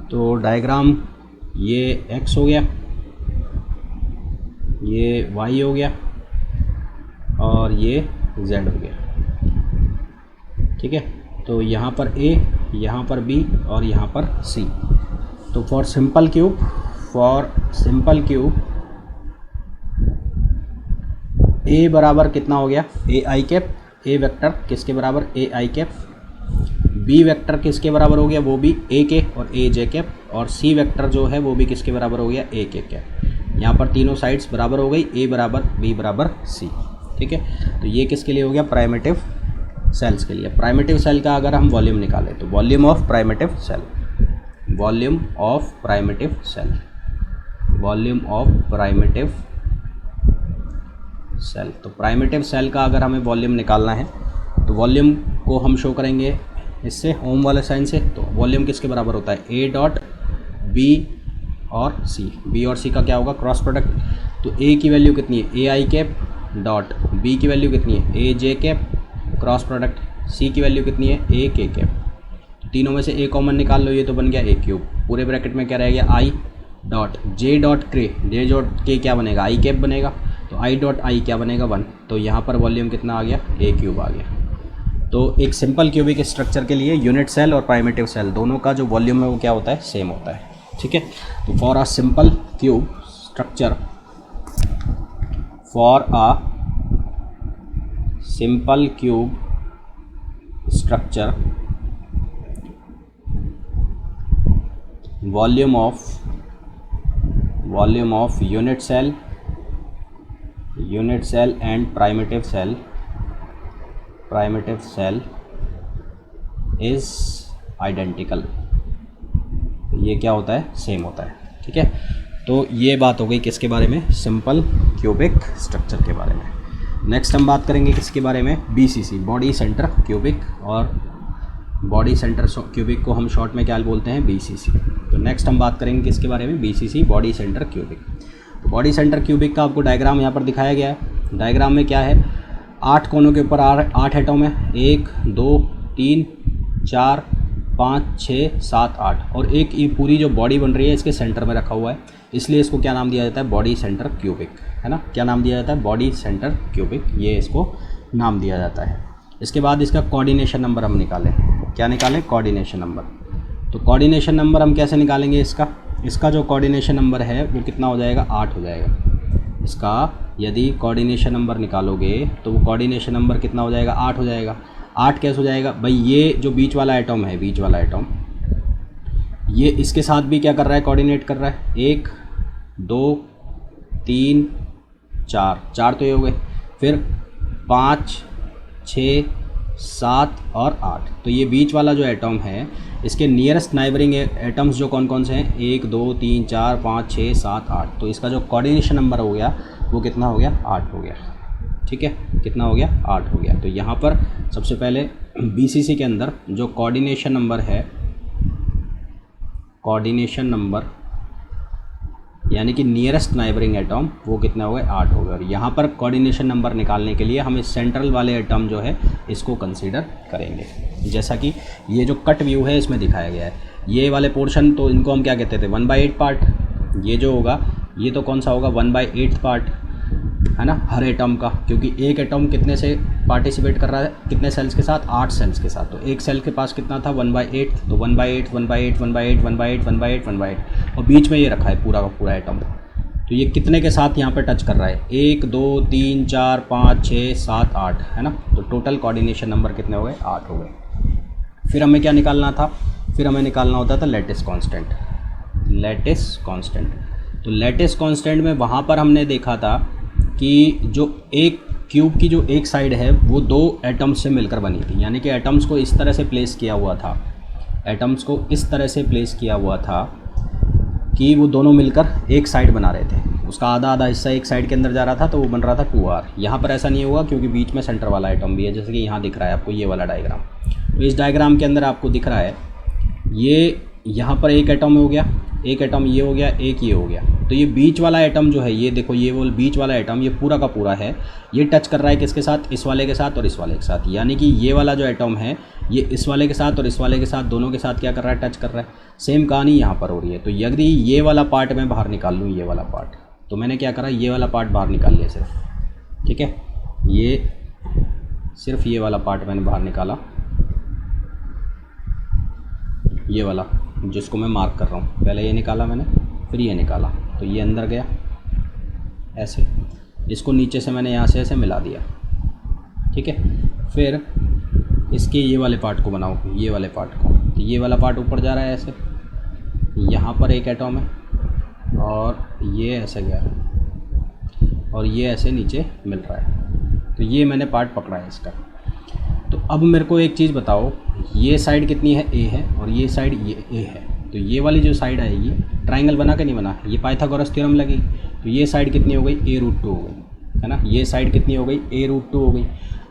तो डायग्राम ये x हो गया, ये y हो गया, और ये z हो गया, ठीक है। तो यहाँ पर a, यहाँ पर b और यहाँ पर c। तो फॉर सिंपल क्यूब a बराबर कितना हो गया, ए आई कैप, a वेक्टर किसके बराबर, ए आई कैप। b वेक्टर किसके बराबर हो गया, वो भी a के और a j कैप। और c वेक्टर जो है वो भी किसके बराबर हो गया, a के कैप। यहाँ पर तीनों साइड्स बराबर हो गई, a बराबर b बराबर c, ठीक है। तो ये किसके लिए हो गया, प्राइमिटिव सेल्स के लिए। प्राइमिटिव सेल का अगर हम वॉल्यूम निकालें तो volume of primitive cell, volume of primitive cell, volume of primitive cell. तो प्राइमिटिव सेल का अगर हमें वॉल्यूम निकालना है तो वॉल्यूम को हम शो करेंगे इससे, ओम वाले साइन से। तो वॉल्यूम किसके बराबर होता है, a डॉट b और c, b और c का क्या होगा, क्रॉस प्रोडक्ट। तो a की वैल्यू कितनी है, ए आई कैप डॉट b की वैल्यू कितनी है, ए जे कैप, क्रॉस प्रोडक्ट c की वैल्यू कितनी है, ए के कैप। तो तीनों में से a कॉमन निकाल लो, ये तो बन गया a क्यूब। पूरे ब्रैकेट में क्या रह गया, i dot j dot k क्या बनेगा, i कैप बनेगा। तो i डॉट i क्या बनेगा, 1। तो यहाँ पर वॉल्यूम कितना आ गया, a क्यूब आ गया। तो एक सिंपल क्यूबिक स्ट्रक्चर के लिए यूनिट सेल और प्राइमिटिव सेल दोनों का जो वॉल्यूम है वो क्या होता है, सेम होता है, ठीक है। तो for a simple cube structure, for a simple cube structure, volume of unit cell and primitive cell is identical. ये क्या होता है, सेम होता है, ठीक है। तो ये बात हो गई किसके बारे में, सिंपल क्यूबिक स्ट्रक्चर के बारे में। नेक्स्ट हम बात करेंगे किसके बारे में, BCC, बॉडी सेंटर क्यूबिक, और बॉडी सेंटर क्यूबिक को हम शॉर्ट में क्या बोलते हैं, BCC। तो नेक्स्ट हम बात करेंगे किसके बारे में, BCC, बॉडी सेंटर क्यूबिक। तो बॉडी सेंटर क्यूबिक का आपको डायग्राम यहाँ पर दिखाया गया है। डायग्राम में क्या है, 8 कोनों के ऊपर 8 एटम है, 1 2 3 4 5 6 7 8, और एक ये पूरी जो बॉडी बन रही है इसके सेंटर में रखा हुआ है, इसलिए इसको क्या नाम दिया जाता है, बॉडी सेंटर क्यूबिक, है ना। क्या नाम दिया जाता है, बॉडी सेंटर क्यूबिक, ये इसको नाम दिया जाता है। इसके बाद इसका कोऑर्डिनेशन नंबर हम निकालें, क्या निकालें, कोऑर्डिनेशन नंबर। तो कोऑर्डिनेशन नंबर हम कैसे निकालेंगे, इसका जो कोऑर्डिनेशन नंबर है वो कितना हो जाएगा, 8 हो जाएगा। इसका यदि कोऑर्डिनेशन नंबर निकालोगे तो वो कोऑर्डिनेशन नंबर कितना हो जाएगा, 8 हो जाएगा। 8 कैसे हो जाएगा भाई, ये जो बीच वाला एटम है, बीच वाला एटम, ये इसके साथ भी क्या कर रहा है, कोऑर्डिनेट कर रहा है। 1 2 3 4 तो ये हो गए, फिर 5 6 7 और 8। तो ये बीच वाला जो एटम है इसके नियरेस्ट नाइबरिंग एटम्स जो कौन कौन से हैं, 1 2 3 4 5 6 7 8। तो इसका जो कोऑर्डिनेशन नंबर हो गया वो कितना हो गया, 8 हो गया। ठीक है, कितना हो गया, 8 हो गया। तो यहाँ पर सबसे पहले BCC के अंदर जो कोऑर्डिनेशन नंबर है, कोऑर्डिनेशन नंबर यानी कि नियरेस्ट नाइबरिंग एटम, वो कितना हो गया, 8 हो गया। और यहाँ पर कोऑर्डिनेशन नंबर निकालने के लिए हम इस सेंट्रल वाले एटम जो है इसको कंसीडर करेंगे। जैसा कि ये जो कट व्यू है इसमें दिखाया गया है, ये वाले पोर्शन तो इनको हम क्या कहते थे, 1/8 पार्ट। ये जो होगा ये तो कौन सा होगा, 1/8 पार्ट, है ना, हर एटम का, क्योंकि एक एटम कितने से पार्टिसिपेट कर रहा है, कितने सेल्स के साथ, 8 सेल्स के साथ। तो एक सेल के पास कितना था, 1/8। तो 1/8 1/8 1/8 1/8 1/8 1/8 और बीच में ये रखा है पूरा का पूरा एटम। तो ये कितने के साथ यहाँ पर टच कर रहा है, 1 2 3 4 5 6 7 8, है ना। तो टोटल कोऑर्डिनेशन नंबर कितने हो गए, 8 हो गए। फिर हमें क्या निकालना था, फिर हमें निकालना होता था लैटिस कांस्टेंट। लैटिस कांस्टेंट, तो लैटिस कांस्टेंट में वहाँ पर हमने देखा था कि जो एक क्यूब की जो एक साइड है वो 2 एटम्स से मिलकर बनी थी, यानी कि एटम्स को इस तरह से प्लेस किया हुआ था, एटम्स को इस तरह से प्लेस किया हुआ था कि वो दोनों मिलकर एक साइड बना रहे थे। उसका आधा आधा हिस्सा एक साइड के अंदर जा रहा था, तो वो बन रहा था 2R। यहाँ पर ऐसा नहीं होगा क्योंकि बीच में सेंटर वाला एटम भी है, जैसे कि यहाँ दिख रहा है आपको ये वाला डायग्राम। तो इस डायग्राम के अंदर आपको दिख रहा है ये यहाँ पर एक एटम हो गया, एक एटम ये हो गया, एक ये हो गया। तो ये बीच वाला एटम जो है, ये देखो, ये वो बीच वाला एटम ये पूरा का पूरा है, ये टच कर रहा है किसके साथ, इस वाले के साथ और इस वाले के साथ। यानी कि ये वाला जो एटम है ये इस वाले के साथ और इस वाले के साथ, दोनों के साथ क्या कर रहा है, टच कर रहा है। सेम कहानी यहाँ पर हो रही है। तो यदि ये वाला पार्ट मैं बाहर निकाल लूँ, ये वाला पार्ट, तो मैंने क्या करा, ये वाला पार्ट बाहर निकाल लिया सिर्फ। ठीक है, ये सिर्फ ये वाला पार्ट मैंने बाहर निकाला, ये वाला जिसको मैं मार्क कर रहा हूँ। पहले ये निकाला मैंने, फिर ये निकाला, तो ये अंदर गया ऐसे, इसको नीचे से मैंने यहाँ से ऐसे मिला दिया। ठीक है, फिर इसके ये वाले पार्ट को बनाओ, ये वाले पार्ट को, तो ये वाला पार्ट ऊपर जा रहा है ऐसे, यहाँ पर एक एटम है और ये ऐसे गया और ये ऐसे नीचे मिल रहा है। तो ये मैंने पार्ट पकड़ा है इसका। तो अब मेरे को एक चीज़ बताओ, ये साइड कितनी है, A है, और ये साइड ये A है। तो ये वाली जो साइड है ये ट्राइंगल बना के नहीं बना, ये पाइथागोरस थ्योरम लगी। तो ये साइड कितनी हो गई, A√2 हो गई, है ना। ये साइड कितनी हो गई, A√2 हो गई।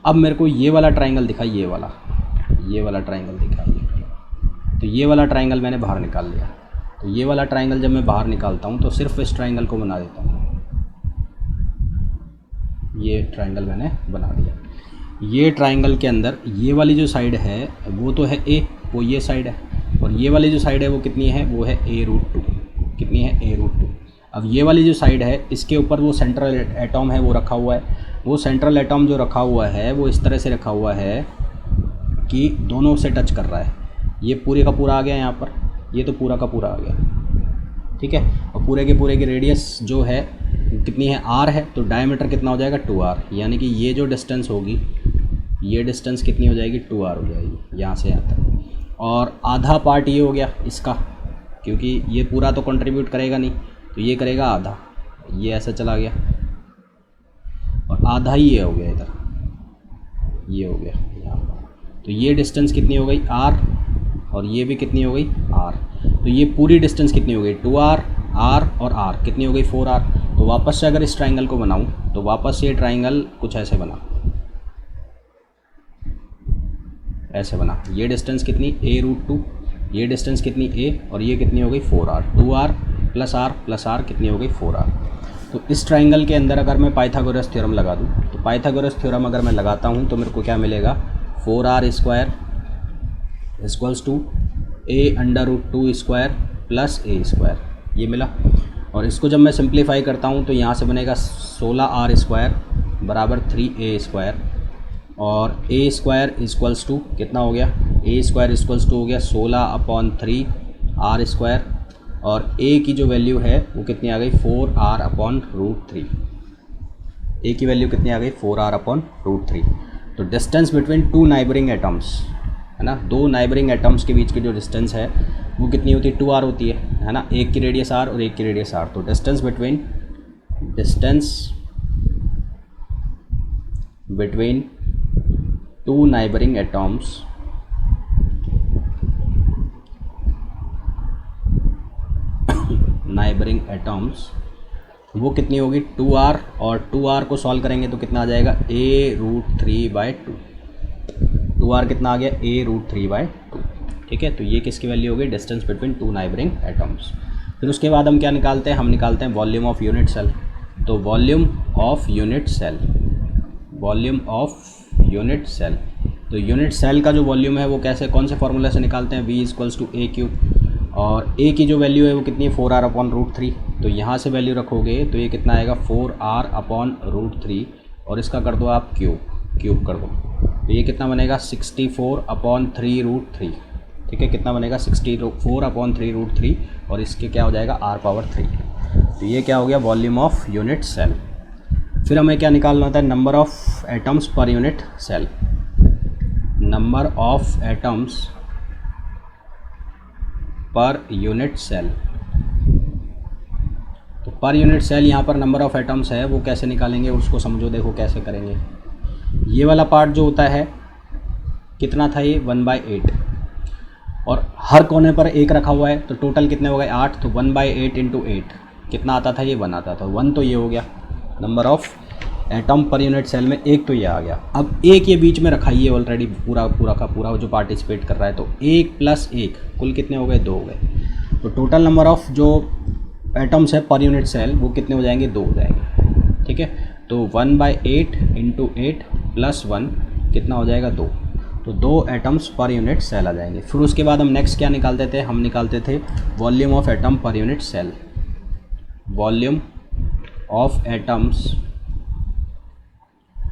अब मेरे को ये वाला ट्राइंगल दिखा, ये वाला ट्राइंगल दिखा, तो ये वाला ट्राइंगल मैंने बाहर निकाल लिया। तो ये वाला ट्राइंगल जब मैं बाहर निकालता हूँ तो सिर्फ इस ट्राइंगल को बना देता हूँ, ये ट्राइंगल मैंने बना दिया। ये ट्राइंगल के अंदर ये वाली जो साइड है वो तो है A, वो ये साइड है, और ये वाली जो साइड है वो कितनी है, वो है A√2। कितनी है, A√2। अब ये वाली जो साइड है इसके ऊपर वो सेंट्रल एटम है वो रखा हुआ है। वो सेंट्रल एटम जो रखा हुआ है वो इस तरह से रखा हुआ है कि दोनों से टच कर रहा है। ये पूरे का पूरा आ गया यहाँ पर, ये तो पूरा का पूरा आ गया। ठीक है, और पूरे के पूरे की रेडियस जो है कितनी है, R है, तो डायमीटर कितना हो जाएगा, 2R। यानी कि ये जो डिस्टेंस होगी, ये डिस्टेंस कितनी हो जाएगी, 2R हो जाएगी यहाँ से यहाँ तक। और आधा पार्ट ये हो गया इसका, क्योंकि ये पूरा तो कंट्रीब्यूट करेगा नहीं, तो ये करेगा आधा, ये ऐसा चला गया, और आधा ही ये हो गया इधर, ये हो गया यहाँ पर। तो ये डिस्टेंस कितनी हो गई, R, और ये भी कितनी हो गई, R। तो ये पूरी डिस्टेंस कितनी हो गई, 2R, R और R कितनी हो गई, 4R। तो वापस से अगर इस ट्राइंगल को बनाऊं तो वापस से ये ट्राइंगल कुछ ऐसे बना, ऐसे बना। ये डिस्टेंस कितनी, A√2, ये डिस्टेंस कितनी A, और ये कितनी हो गई, 4R। 2R प्लस R कितनी हो गई, 4R। तो इस ट्राइंगल के अंदर अगर मैं पाइथागोरस थ्योरम लगा दूं, तो पाइथागोरस थ्योरम अगर मैं लगाता हूं तो मेरे को क्या मिलेगा, 4R² = A√2² प्लस A², ये मिला। और इसको जब मैं सिंप्लीफाई करता हूँ तो यहाँ से बनेगा 16R² बराबर 3A², और A² कितना हो गया, A² हो गया 16/3R², और A की जो वैल्यू है वो कितनी आ गई, 4R/√3। A की वैल्यू कितनी आ गई, 4R/√3। तो डिस्टेंस बिटवीन 2 नाइबरिंग एटम्स, है ना, 2 नाइबरिंग एटम्स के बीच की जो डिस्टेंस है वो कितनी होती है, 2R होती है ना। एक की रेडियस R और एक की रेडियस R। तो distance between two neighbouring atoms वो कितनी होगी 2r, और 2r को सॉल्व करेंगे तो कितना आ जाएगा a√3/2। 2r कितना आ गया a√3/2। ठीक है, तो ये किसकी वैल्यू होगी, distance between two neighbouring atoms. फिर उसके बाद हम क्या निकालते हैं, हम निकालते हैं वॉल्यूम ऑफ यूनिट सेल। तो वॉल्यूम ऑफ यूनिट सेल, तो यूनिट सेल का जो वॉल्यूम है वो कैसे, कौन से फॉर्मूला से निकालते हैं, v = a³, और a की जो वैल्यू है वो कितनी है 4r/√3। तो यहाँ से वैल्यू रखोगे तो ये कितना आएगा 4r/√3, और इसका कर दो आप क्यूब कर दो, तो ये कितना बनेगा 64/3√3। ठीक है, कितना बनेगा 64/3√3, और इसके क्या हो जाएगा r⁻3। तो ये क्या हो गया वॉल्यूम ऑफ यूनिट सेल। फिर हमें क्या निकालना होता है, number of atoms per unit cell. Number of atoms per unit cell, तो पर यूनिट सेल यहाँ पर नंबर ऑफ एटम्स है, वो कैसे निकालेंगे उसको समझो, देखो कैसे करेंगे। ये वाला पार्ट जो होता है कितना था, ये 1/8, और हर कोने पर एक रखा हुआ है, तो टोटल कितने हो गए 8, तो 1/8 × 8 कितना आता था, ये 1 आता था। 1 तो ये हो गया number of atom per unit cell में, एक तो ये आ गया। अब एक ये बीच में रखा ही है ऑलरेडी, पूरा का पूरा जो पार्टिसिपेट कर रहा है, तो 1 + 1 कुल कितने हो गए 2 हो गए। तो टोटल नंबर ऑफ जो एटम्स है पर यूनिट सेल वो कितने हो जाएंगे 2 हो जाएंगे। ठीक है, तो 1/8 × 8 + 1 कितना हो जाएगा 2, तो 2 एटम्स पर यूनिट सेल आ जाएंगे। फिर उसके बाद हम नेक्स्ट क्या निकालते थे, हम निकालते थे volume of atom per unit cell. Volume of atoms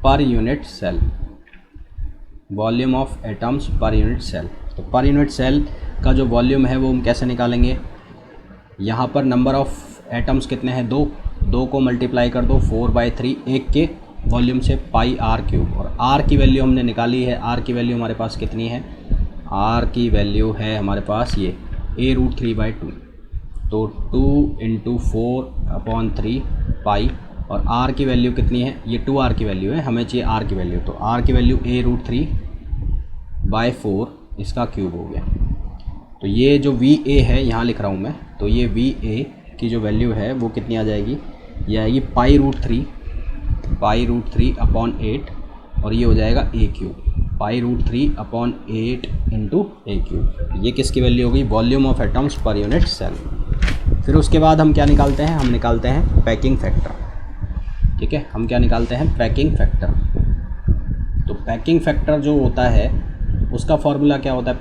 per unit cell, volume of atoms per unit cell. तो पर यूनिट सेल का जो वॉल्यूम है वो हम कैसे निकालेंगे, यहाँ पर नंबर ऑफ एटम्स कितने हैं 2 को मल्टीप्लाई कर दो 4/3 एक के वॉल्यूम से πr³, और r की वैल्यू हमने निकाली है। r की वैल्यू हमारे पास कितनी है, r की वैल्यू है हमारे पास ये a√3/2, तो 2 × 4/3 पाई, और r की वैल्यू कितनी है, ये 2r की वैल्यू है, हमें चाहिए r की वैल्यू, तो r की वैल्यू a√3/4 इसका क्यूब हो गया। तो ये जो VA है यहाँ लिख रहा हूँ मैं, तो ये VA की जो वैल्यू है वो कितनी आ जाएगी, ये आएगी π√3/8, और ये हो जाएगा a³ π√3/8 × a³। ये किसकी वैल्यू होगी, volume of atoms per unit cell. फिर उसके बाद हम क्या निकालते हैं, हम निकालते हैं पैकिंग फैक्टर। ठीक है, हम क्या निकालते हैं पैकिंग फैक्टर। तो पैकिंग फैक्टर जो होता है उसका फॉर्मूला क्या होता है,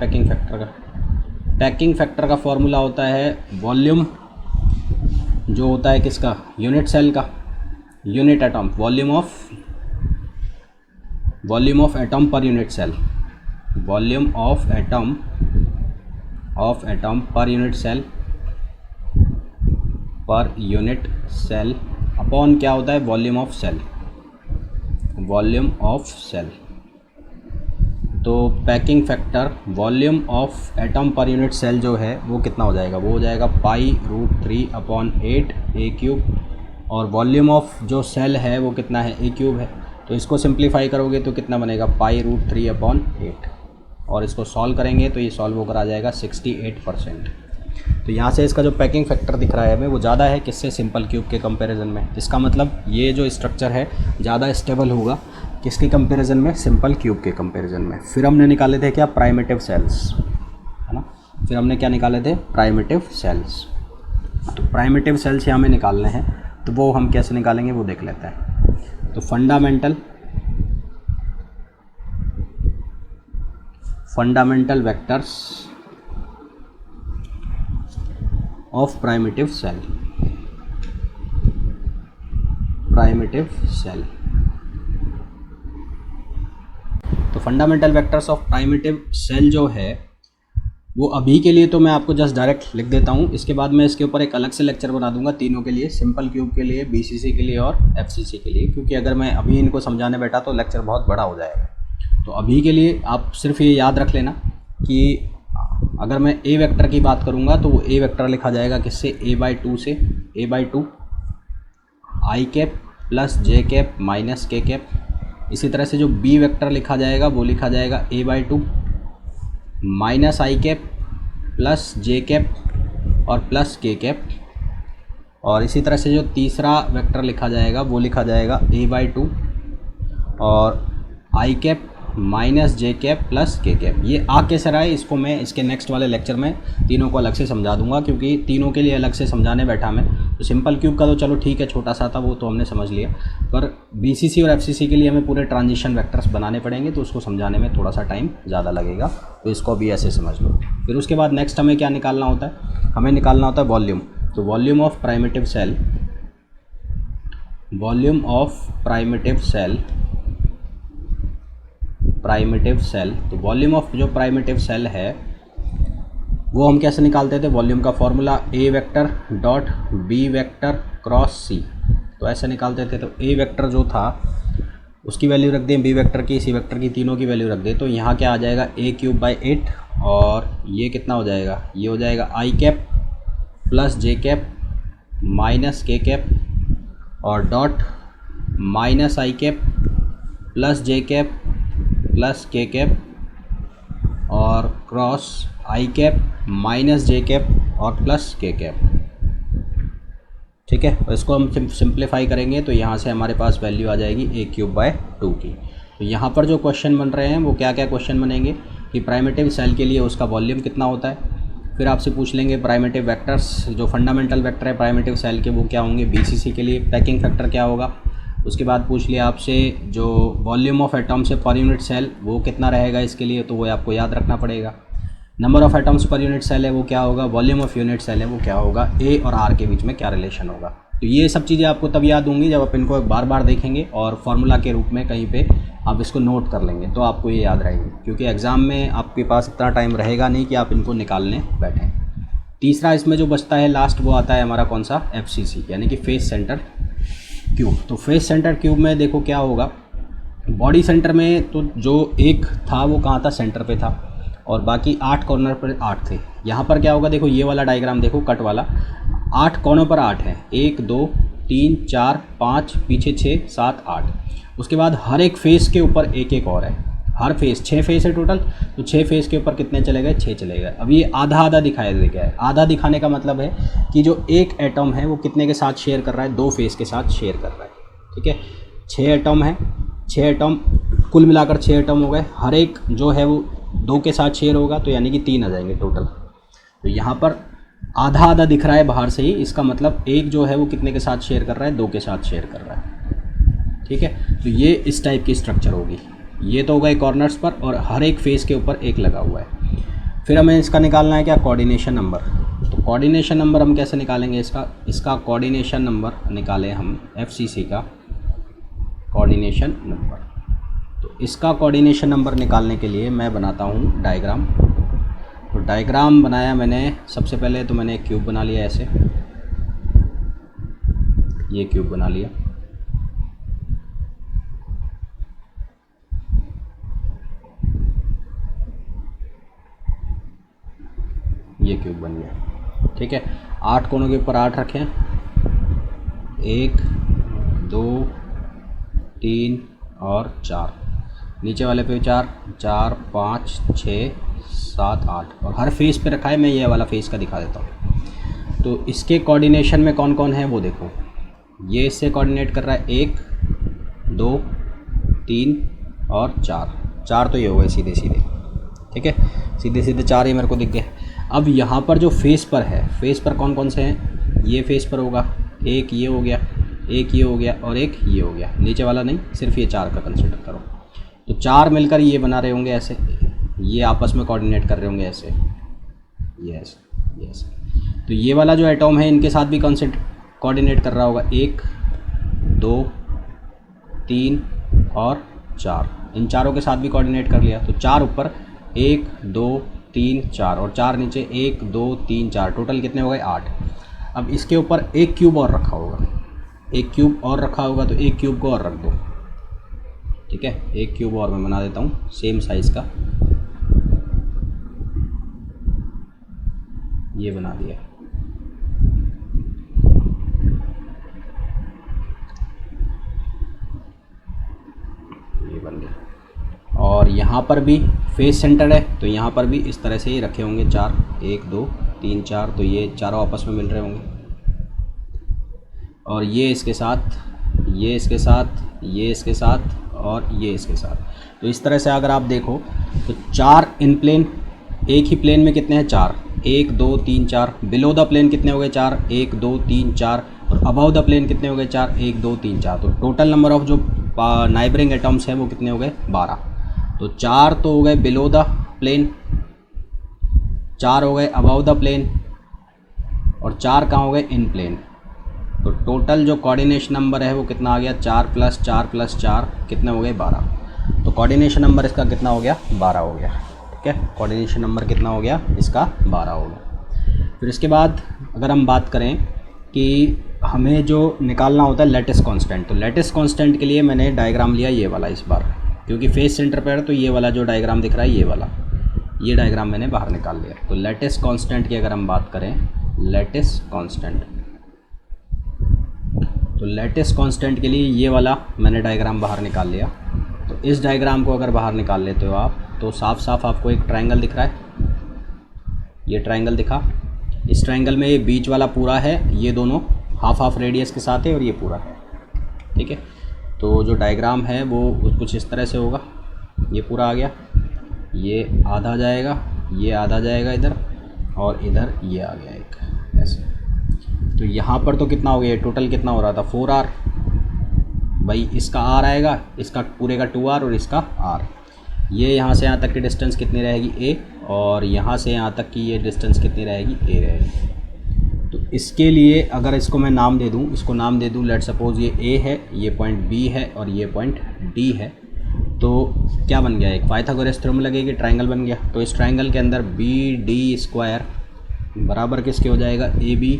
पैकिंग फैक्टर का फॉर्मूला होता है वॉल्यूम जो होता है किसका, यूनिट सेल का, unit atom, volume of atom per unit cell, volume of atom per unit cell upon क्या होता है वॉल्यूम ऑफ सेल। तो packing factor volume of atom per unit cell जो है वो कितना हो जाएगा, वो हो जाएगा π√3/8 a³, और वॉल्यूम ऑफ जो सेल है वो कितना है a³ है। तो इसको सिंप्लीफाई करोगे तो कितना बनेगा π√3/8, और इसको सॉल्व करेंगे तो ये सॉल्व होकर आ जाएगा 68%। तो यहाँ से इसका जो पैकिंग फैक्टर दिख रहा है हमें वो ज़्यादा है किससे, सिंपल क्यूब के कंपैरिजन में। इसका मतलब ये जो स्ट्रक्चर है ज़्यादा स्टेबल होगा किसके कंपैरिजन में, सिंपल क्यूब के कंपैरिजन में। फिर हमने निकाले थे क्या, प्राइमिटिव सेल्स, है ना। फिर हमने क्या निकाले थे, प्राइमिटिव सेल्स। तो प्राइमिटिव सेल्स हमें निकालने हैं, तो वो हम कैसे निकालेंगे वो देख लेते हैं। तो fundamental vectors of primitive cell, तो fundamental vectors of primitive cell जो है वो अभी के लिए तो मैं आपको जस्ट डायरेक्ट लिख देता हूँ। इसके बाद मैं इसके ऊपर एक अलग से लेक्चर बना दूंगा तीनों के लिए, सिंपल क्यूब के लिए, BCC के लिए और FCC के लिए, क्योंकि अगर मैं अभी इनको समझाने बैठा तो लेक्चर बहुत बड़ा हो जाएगा। तो अभी के लिए आप सिर्फ ये याद रख लेना कि अगर मैं A वेक्टर की बात करूँगा तो वो A वेक्टर लिखा जाएगा किससे, a/2 से, a/2 i cap + j cap - k cap इसी तरह से जो बी वेक्टर लिखा जाएगा वो लिखा जाएगा a/2 माइनस आई कैप प्लस जे कैप और प्लस के कैप। और इसी तरह से जो तीसरा वेक्टर लिखा जाएगा वो लिखा जाएगा a/2 और आई कैप माइनस जे कैप प्लस के कैप। ये आ कैसे रहा है इसको मैं इसके नेक्स्ट वाले लेक्चर में तीनों को अलग से समझा दूंगा, क्योंकि तीनों के लिए अलग से समझाने बैठा मैं। तो सिंपल क्यूब का तो चलो ठीक है, छोटा सा था वो तो हमने समझ लिया, पर बीसीसी और एफसीसी के लिए हमें पूरे ट्रांजिशन वेक्टर्स बनाने पड़ेंगे, तो उसको समझाने में थोड़ा सा टाइम ज़्यादा लगेगा, तो इसको भी ऐसे समझ लो। फिर उसके बाद नेक्स्ट हमें क्या निकालना होता है, हमें निकालना होता है वॉल्यूम। तो volume of primitive cell, volume of primitive cell, primitive cell. तो वॉल्यूम ऑफ जो प्राइमिटिव सेल है वो हम कैसे निकालते थे, वॉल्यूम का formula A vector dot B vector cross C. तो ऐसे निकालते थे। तो ए वेक्टर जो था उसकी वैल्यू रख दें, बी वेक्टर की, सी वेक्टर की, तीनों की वैल्यू रख दें। तो यहाँ क्या आ जाएगा a³/8 और ये कितना हो जाएगा, ये हो जाएगा आई कैप प्लस जे कैप माइनस के कैप और डॉट माइनस आई कैप प्लस जे कैप प्लस के कैप और क्रॉस आई कैप माइनस जे कैप और प्लस के कैप। ठीक है, तो इसको हम सिंप्लीफाई करेंगे तो यहाँ से हमारे पास वैल्यू आ जाएगी a³/2 की। तो यहाँ पर जो क्वेश्चन बन रहे हैं वो क्या क्या क्वेश्चन बनेंगे कि प्राइमिटिव सेल के लिए उसका वॉल्यूम कितना होता है, फिर आपसे पूछ लेंगे प्राइमिटिव वेक्टर्स, जो फंडामेंटल वेक्टर है प्राइमिटिव सेल के वो क्या होंगे, बीसीसी के लिए पैकिंग फैक्टर क्या होगा। उसके बाद पूछ लिया आपसे जो वॉल्यूम ऑफ एटम्स है पर यूनिट सेल वो कितना रहेगा इसके लिए, तो वो आपको याद रखना पड़ेगा। Number of atoms per unit cell है वो क्या होगा, वॉल्यूम ऑफ यूनिट सेल है वो क्या होगा, ए और आर के बीच में क्या रिलेशन होगा। तो ये सब चीज़ें आपको तब याद होंगी जब आप इनको बार बार देखेंगे और फार्मूला के रूप में कहीं पे आप इसको नोट कर लेंगे तो आपको ये याद रहेंगे, क्योंकि एग्ज़ाम में आपके पास इतना टाइम रहेगा नहीं कि आप इनको निकालने बैठें। तीसरा इसमें जो बचता है लास्ट वो आता है हमारा कौन सा, एफसीसी यानी कि फेस सेंटर क्यूब। तो फेस सेंटर क्यूब में देखो क्या होगा, बॉडी सेंटर में तो जो एक था वो कहाँ था, सेंटर पे था और बाकी 8 कॉर्नर पर 8 थे। यहाँ पर क्या होगा, देखो ये वाला डायग्राम देखो कट वाला, 8 कोनों पर 8 है, 1 2 3 4 5 पीछे 6 7 8। उसके बाद हर एक फेस के ऊपर एक एक और है, हर फेस 6 फेस है टोटल, तो 6 फेस के ऊपर कितने चले गए, 6 चले गए। अब ये आधा आधा दिखाया गया है, आधा दिखाने का मतलब है कि जो एक एटम है वो कितने के साथ शेयर कर रहा है, 2 फेस के साथ शेयर कर रहा है। ठीक है, 6 एटम है, 6 एटम कुल मिलाकर 6 एटम हो गए, हर एक जो है वो 2 के साथ शेयर होगा, तो यानी कि 3 आ जाएंगे टोटल। तो यहाँ पर आधा आधा दिख रहा है बाहर से ही, इसका मतलब एक जो है वो कितने के साथ शेयर कर रहा है, 2 के साथ शेयर कर रहा है। ठीक है, तो ये इस टाइप की स्ट्रक्चर होगी। ये तो हो गए कॉर्नर्स पर और हर एक फेस के ऊपर एक लगा हुआ है। फिर हमें इसका निकालना है क्या, कोऑर्डिनेशन नंबर। तो कोऑर्डिनेशन नंबर हम कैसे निकालेंगे इसका कोऑर्डिनेशन नंबर निकालें हम एफसीसी का कोऑर्डिनेशन नंबर। तो इसका कोऑर्डिनेशन नंबर निकालने के लिए मैं बनाता हूँ डायग्राम। तो डायग्राम बनाया मैंने, सबसे पहले तो मैंने एक क्यूब बना लिया ऐसे, ये क्यूब बना लिया। ये क्यूब बन गया। ठीक है, 8 कोनों के ऊपर 8 रखें, 1 2 3 और 4, नीचे वाले पे 4 4 5 6 7 8 और हर फेस पे रखा है। मैं ये वाला फेस का दिखा देता हूँ। तो इसके कोऑर्डिनेशन में कौन कौन है वो देखो, ये इससे कोऑर्डिनेट कर रहा है 1 2 3 और 4 तो ये हो गए सीधे सीधे। ठीक है, सीधे सीधे 4 ही मेरे को दिख गए। अब यहाँ पर जो फेस पर है, फेस पर कौन कौन से हैं, ये फेस पर होगा, एक ये हो गया, एक ये हो गया और एक ये हो गया, नीचे वाला नहीं, सिर्फ ये 4 का कंसिडर करो। तो 4 मिलकर ये बना रहे होंगे ऐसे, ये आपस में कोऑर्डिनेट कर रहे होंगे ऐसे, ये ऐसे। तो ये वाला जो एटॉम है इनके साथ भी कोऑर्डिनेट कर रहा होगा, 1 2 3 और 4, इन चारों के साथ भी कोऑर्डिनेट कर लिया। तो 4 ऊपर 1 2 3 4 और 4 नीचे, 1 2 3 4, टोटल कितने हो गए 8। अब इसके ऊपर एक क्यूब और रखा होगा, एक क्यूब और रखा होगा, तो एक क्यूब को और रख दो। ठीक है, एक क्यूब और मैं बना देता हूँ सेम साइज़ का, ये बना दिया। यहाँ पर भी फेस सेंटर है, तो यहाँ पर भी इस तरह से ही रखे होंगे 4, 1 2 3 4, तो ये चारों आपस में मिल रहे होंगे। और ये इसके साथ, ये इसके साथ, ये इसके साथ और ये इसके साथ। तो इस तरह से अगर आप देखो तो 4 इन प्लेन, एक ही प्लेन में कितने हैं 4, 1 2 3 4। बिलो द प्लेन कितने हो गए 4, 1 2 3 4। और अबव द प्लेन कितने हो गए 4, 1 2 3 4। तो टोटल नंबर ऑफ जो नाइबरिंग एटम्स हैं वो कितने हो गए 12। तो 4 तो हो गए बिलो द प्लेन, 4 हो गए अबव द प्लेन और 4 कहाँ हो गए इन प्लेन। तो टोटल जो कोऑर्डिनेशन नंबर है वो कितना आ गया 4 + 4 + 4 कितने हो गए 12। तो कोऑर्डिनेशन नंबर इसका कितना हो गया 12 हो गया। ठीक है, कोऑर्डिनेशन नंबर कितना हो गया इसका 12 हो गया। फिर इसके बाद अगर हम बात करें कि हमें जो निकालना होता है लैटिस कांस्टेंट, तो लैटिस कांस्टेंट के लिए मैंने डायग्राम लिया ये वाला इस बार, क्योंकि फेस सेंटर पर है तो ये वाला जो डायग्राम दिख रहा है ये वाला, ये डायग्राम मैंने बाहर निकाल लिया। तो लैटिस कांस्टेंट की अगर हम बात करें, लैटिस कांस्टेंट, तो लैटिस कांस्टेंट के लिए ये वाला मैंने डायग्राम बाहर निकाल लिया। तो इस डायग्राम को अगर बाहर निकाल लेते हो आप तो साफ साफ आपको एक ट्रायंगल दिख रहा है, ये ट्रायंगल दिखा। इस ट्रायंगल में ये बीच वाला पूरा है, ये दोनों हाफ हाफ रेडियस के साथ है और ये पूरा है। ठीक है, तो जो डायग्राम है वो कुछ इस तरह से होगा, ये पूरा आ गया, ये आधा जाएगा, ये आधा जाएगा इधर और इधर ये आ गया एक ऐसे। तो यहाँ पर तो कितना हो गया टोटल, कितना हो रहा था 4r भाई, इसका r आएगा, इसका पूरे का 2r और इसका r। ये यहाँ से यहाँ तक की डिस्टेंस कितनी रहेगी a, और यहाँ से यहाँ तक की ये डिस्टेंस कितनी रहेगी a रहेगी। तो इसके लिए अगर इसको मैं नाम दे दूँ, इसको नाम दे दूँ, लेट सपोज ये a है, ये पॉइंट b है और ये पॉइंट d है, तो क्या बन गया एक पाइथागोरस थ्योरम लगेगी, ट्रायंगल बन गया। तो इस ट्रायंगल के अंदर BD² बराबर किसके हो जाएगा AB²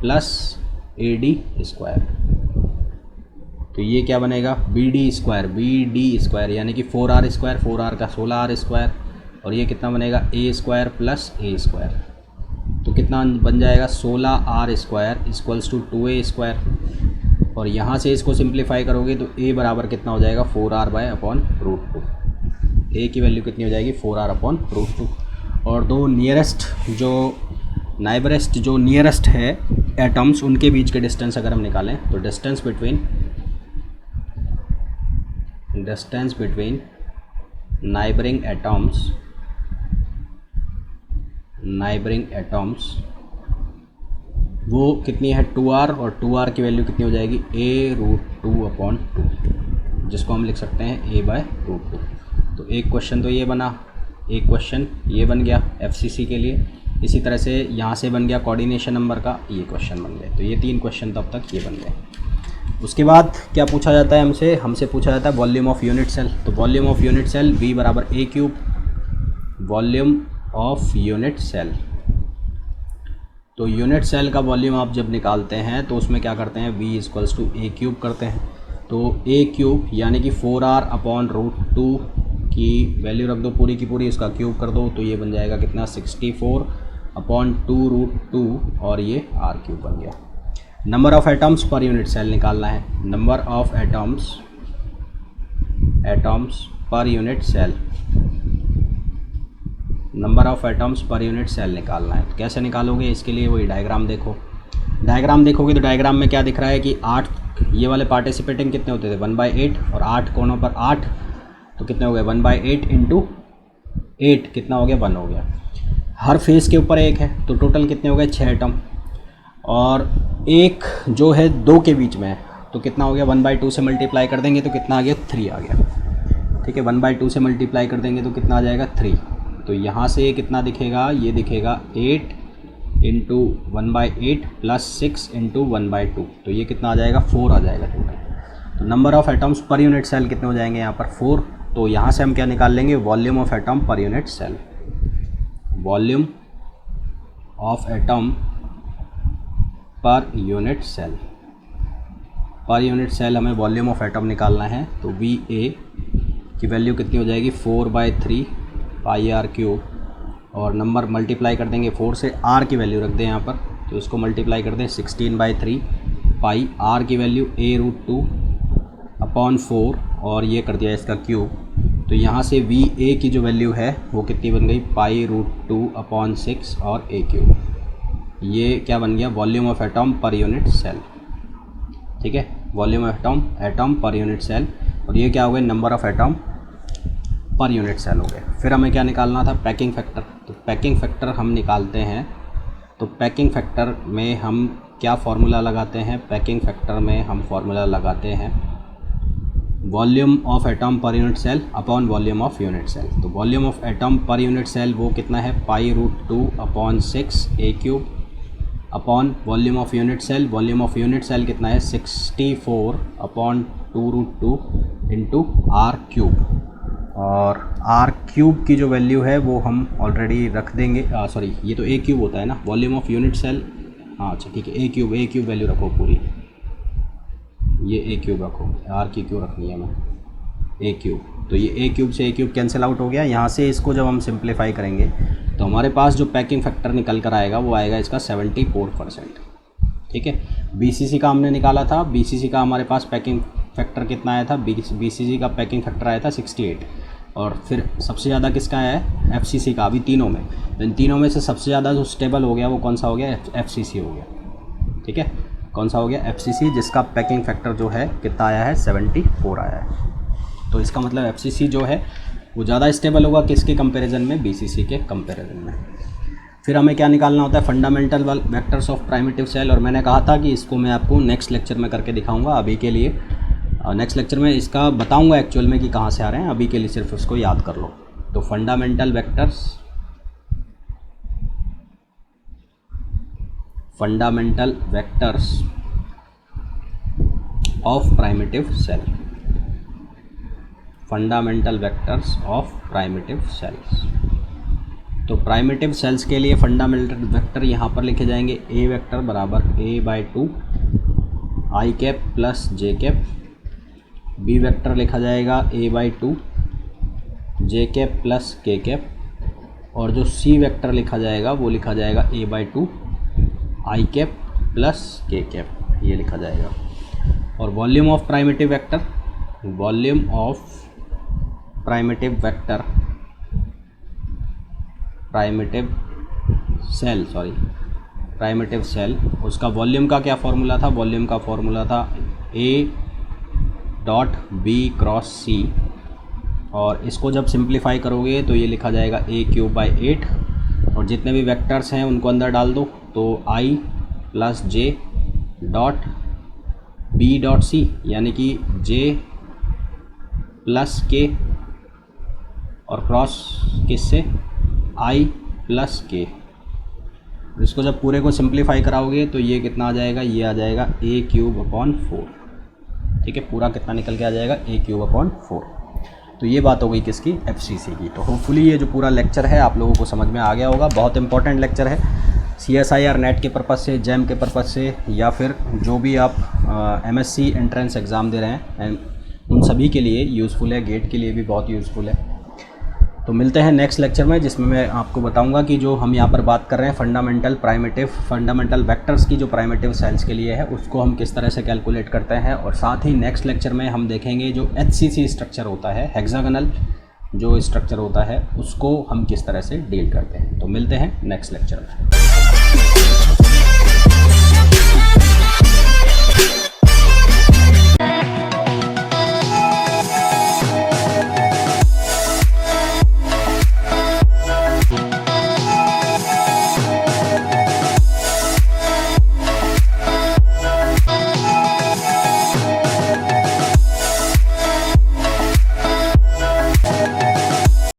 प्लस AD²। तो ये क्या बनेगा BD² यानी कि 4r², 4r का 16r², और ये कितना बनेगा A² प्लस A²। तो कितना बन जाएगा 16r² = 2a²। और यहाँ से इसको सिंप्लीफाई करोगे तो a बराबर कितना हो जाएगा 4r/√2। a की वैल्यू कितनी हो जाएगी 4r/√2। और दो नियरेस्ट जो नाइबरेस्ट जो नियरेस्ट है एटम्स, उनके बीच के डिस्टेंस अगर हम निकालें तो डिस्टेंस बिटवीन नाइबरिंग एटम्स वो कितनी है 2r, और 2r की वैल्यू कितनी हो जाएगी a√2/2, जिसको हम लिख सकते हैं a/√2। तो एक क्वेश्चन तो ये बना, एक क्वेश्चन ये बन गया FCC के लिए। इसी तरह से यहाँ से बन गया कोऑर्डिनेशन नंबर का ये क्वेश्चन बन गए। तो ये 3 क्वेश्चन तब तक ये बन गए। उसके बाद क्या पूछा जाता है हमसे पूछा जाता है वॉल्यूम ऑफ यूनिट सेल। तो volume of unit cell V = a³। Volume of unit cell, तो यूनिट सेल का वॉल्यूम आप जब निकालते हैं तो उसमें क्या करते हैं V = a³ करते हैं। तो a³ यानी कि 4r/√2 की वैल्यू रख दो पूरी की पूरी, इसका क्यूब कर दो, तो ये बन जाएगा कितना 64/2√2 और ये r³ बन गया। Number of atoms per unit cell निकालना है, number of atoms per unit cell, number of atoms per unit cell निकालना है। तो कैसे निकालोगे, इसके लिए वही डायग्राम देखोगे तो डायग्राम में क्या दिख रहा है कि 8 ये वाले पार्टिसिपेटिंग कितने होते थे 1/8, और 8 कोनों पर 8, तो कितने हो गए 1/8 × 8 कितना हो गया 1 हो गया। हर फेस के ऊपर एक है, तो टोटल कितने हो गए 6 एटम, और एक जो है 2 के बीच में है, तो कितना हो गया 1/2 से मल्टीप्लाई कर देंगे तो कितना आ गया 3 आ गया। ठीक है, 1/2 से मल्टीप्लाई कर देंगे तो कितना आ जाएगा 3। तो यहाँ से कितना दिखेगा, ये दिखेगा 8 × 1/8 प्लस 6 × 1/2, तो ये कितना आ जाएगा 4 आ जाएगा टोटल। तो number of atoms per unit cell कितने हो जाएंगे यहाँ पर 4। तो यहाँ से हम क्या निकाल लेंगे volume of atom per unit cell, volume of atom per unit cell हमें वॉल्यूम ऑफ एटम निकालना है। तो VA की वैल्यू कितनी हो जाएगी 4/3 πr³, और नंबर मल्टीप्लाई कर देंगे 4 से, r की वैल्यू रख दें यहाँ पर, तो इसको मल्टीप्लाई कर दें 16/3 पाई, r की वैल्यू a√2/4 और ये कर दिया इसका क्यूब, तो यहाँ से वी ए की जो वैल्यू है वो कितनी बन गई, π√2/6 और a³। ये क्या बन गया, volume of atom per unit cell. ठीक है, volume of atom per unit cell. और ये क्या हो गए, number of atom per unit cell हो गए। फिर हमें क्या निकालना था, पैकिंग फैक्टर। तो पैकिंग फैक्टर हम निकालते हैं। तो पैकिंग फैक्टर में हम क्या फार्मूला लगाते हैं, पैकिंग फैक्टर में हम फार्मूला लगाते हैं volume of atom per unit cell upon volume of unit cell. तो volume of atom per unit cell वो कितना है, π√2/6 a³ upon volume of unit cell. Volume of unit cell कितना है, 64/2√2 इंटू r³। और r³ की जो वैल्यू है वो हम ऑलरेडी रख देंगे, सॉरी ये तो a³ होता है ना, वॉल्यूम ऑफ यूनिट सेल। हाँ अच्छा ठीक है, a³ वैल्यू रखो पूरी, ये a³ रखो, r की क्यों रखनी है मैं, a³। तो ये a³ से a³ कैंसिल आउट हो गया। यहाँ से इसको जब हम सिंप्लीफाई करेंगे तो हमारे पास जो पैकिंग फैक्टर निकल कर आएगा वो आएगा इसका 74%। ठीक है, BCC का हमने निकाला था, BCC का हमारे पास पैकिंग फैक्टर कितना आया था, BCC का पैकिंग फैक्टर आया था 68। और फिर सबसे ज़्यादा किसका आया है, FCC का। अभी तीनों में, इन तीनों में से सबसे ज़्यादा जो स्टेबल हो गया वो कौन सा हो गया, FCC हो गया। ठीक है, कौन सा हो गया, FCC, जिसका पैकिंग फैक्टर जो है कितना आया है, 74 आया है। तो इसका मतलब FCC जो है वो ज़्यादा स्टेबल होगा किसके कंपैरिजन में, BCC के कंपैरिजन में। फिर हमें क्या निकालना होता है, fundamental vectors of primitive cell. और मैंने कहा था कि इसको मैं आपको नेक्स्ट लेक्चर में करके दिखाऊंगा। अभी के लिए नेक्स्ट लेक्चर में इसका बताऊंगा एक्चुअल में कि कहाँ से आ रहे हैं, अभी के लिए सिर्फ उसको याद कर लो। तो fundamental vectors of primitive cell, fundamental vectors of primitive cells. तो प्राइमिटिव सेल्स के लिए फंडामेंटल वेक्टर यहाँ पर लिखे जाएंगे, a वेक्टर बराबर a/2 i² plus j²। b vector लिखा जाएगा a/2 j² प्लस k²। और जो c वेक्टर लिखा जाएगा वो लिखा जाएगा a/2 i² प्लस k², ये लिखा जाएगा। और volume of primitive vector, volume of primitive vector, primitive cell, उसका वॉल्यूम का क्या फार्मूला था, वॉल्यूम का फार्मूला था a.b×c। और इसको जब सिंप्लीफाई करोगे तो ये लिखा जाएगा a³/8। और जितने भी वेक्टर्स हैं उनको अंदर डाल दो, तो i plus j dot b.c, यानी कि j प्लस k और क्रॉस किससे, i प्लस k। इसको जब पूरे को सिंप्लीफाई कराओगे तो ये कितना आ जाएगा, ये आ जाएगा a³/4। ठीक है, पूरा कितना निकल के आ जाएगा, a³/4। तो ये बात हो गई किसकी, FCC की। तो होपफुली ये जो पूरा लेक्चर है आप लोगों को समझ में आ गया होगा। बहुत इंपॉर्टेंट लेक्चर है, CSI और नेट के पर्पज़ से, जैम के पर्पज़ से, या फिर जो भी आप MSc एंट्रेंस एग्ज़ाम दे रहे हैं उन सभी के लिए यूज़फुल है, गेट के लिए भी बहुत यूज़फुल है। तो मिलते हैं नेक्स्ट लेक्चर में, जिसमें मैं आपको बताऊंगा कि जो हम यहाँ पर बात कर रहे हैं फंडामेंटल वेक्टर्स की जो प्राइमिटिव सेल्स के लिए है उसको हम किस तरह से कैलकुलेट करते हैं। और साथ ही नेक्स्ट लेक्चर में हम देखेंगे जो HCC स्ट्रक्चर होता है, हेक्सागोनल जो स्ट्रक्चर होता है, उसको हम किस तरह से डील करते हैं। तो मिलते हैं नेक्स्ट लेक्चर में।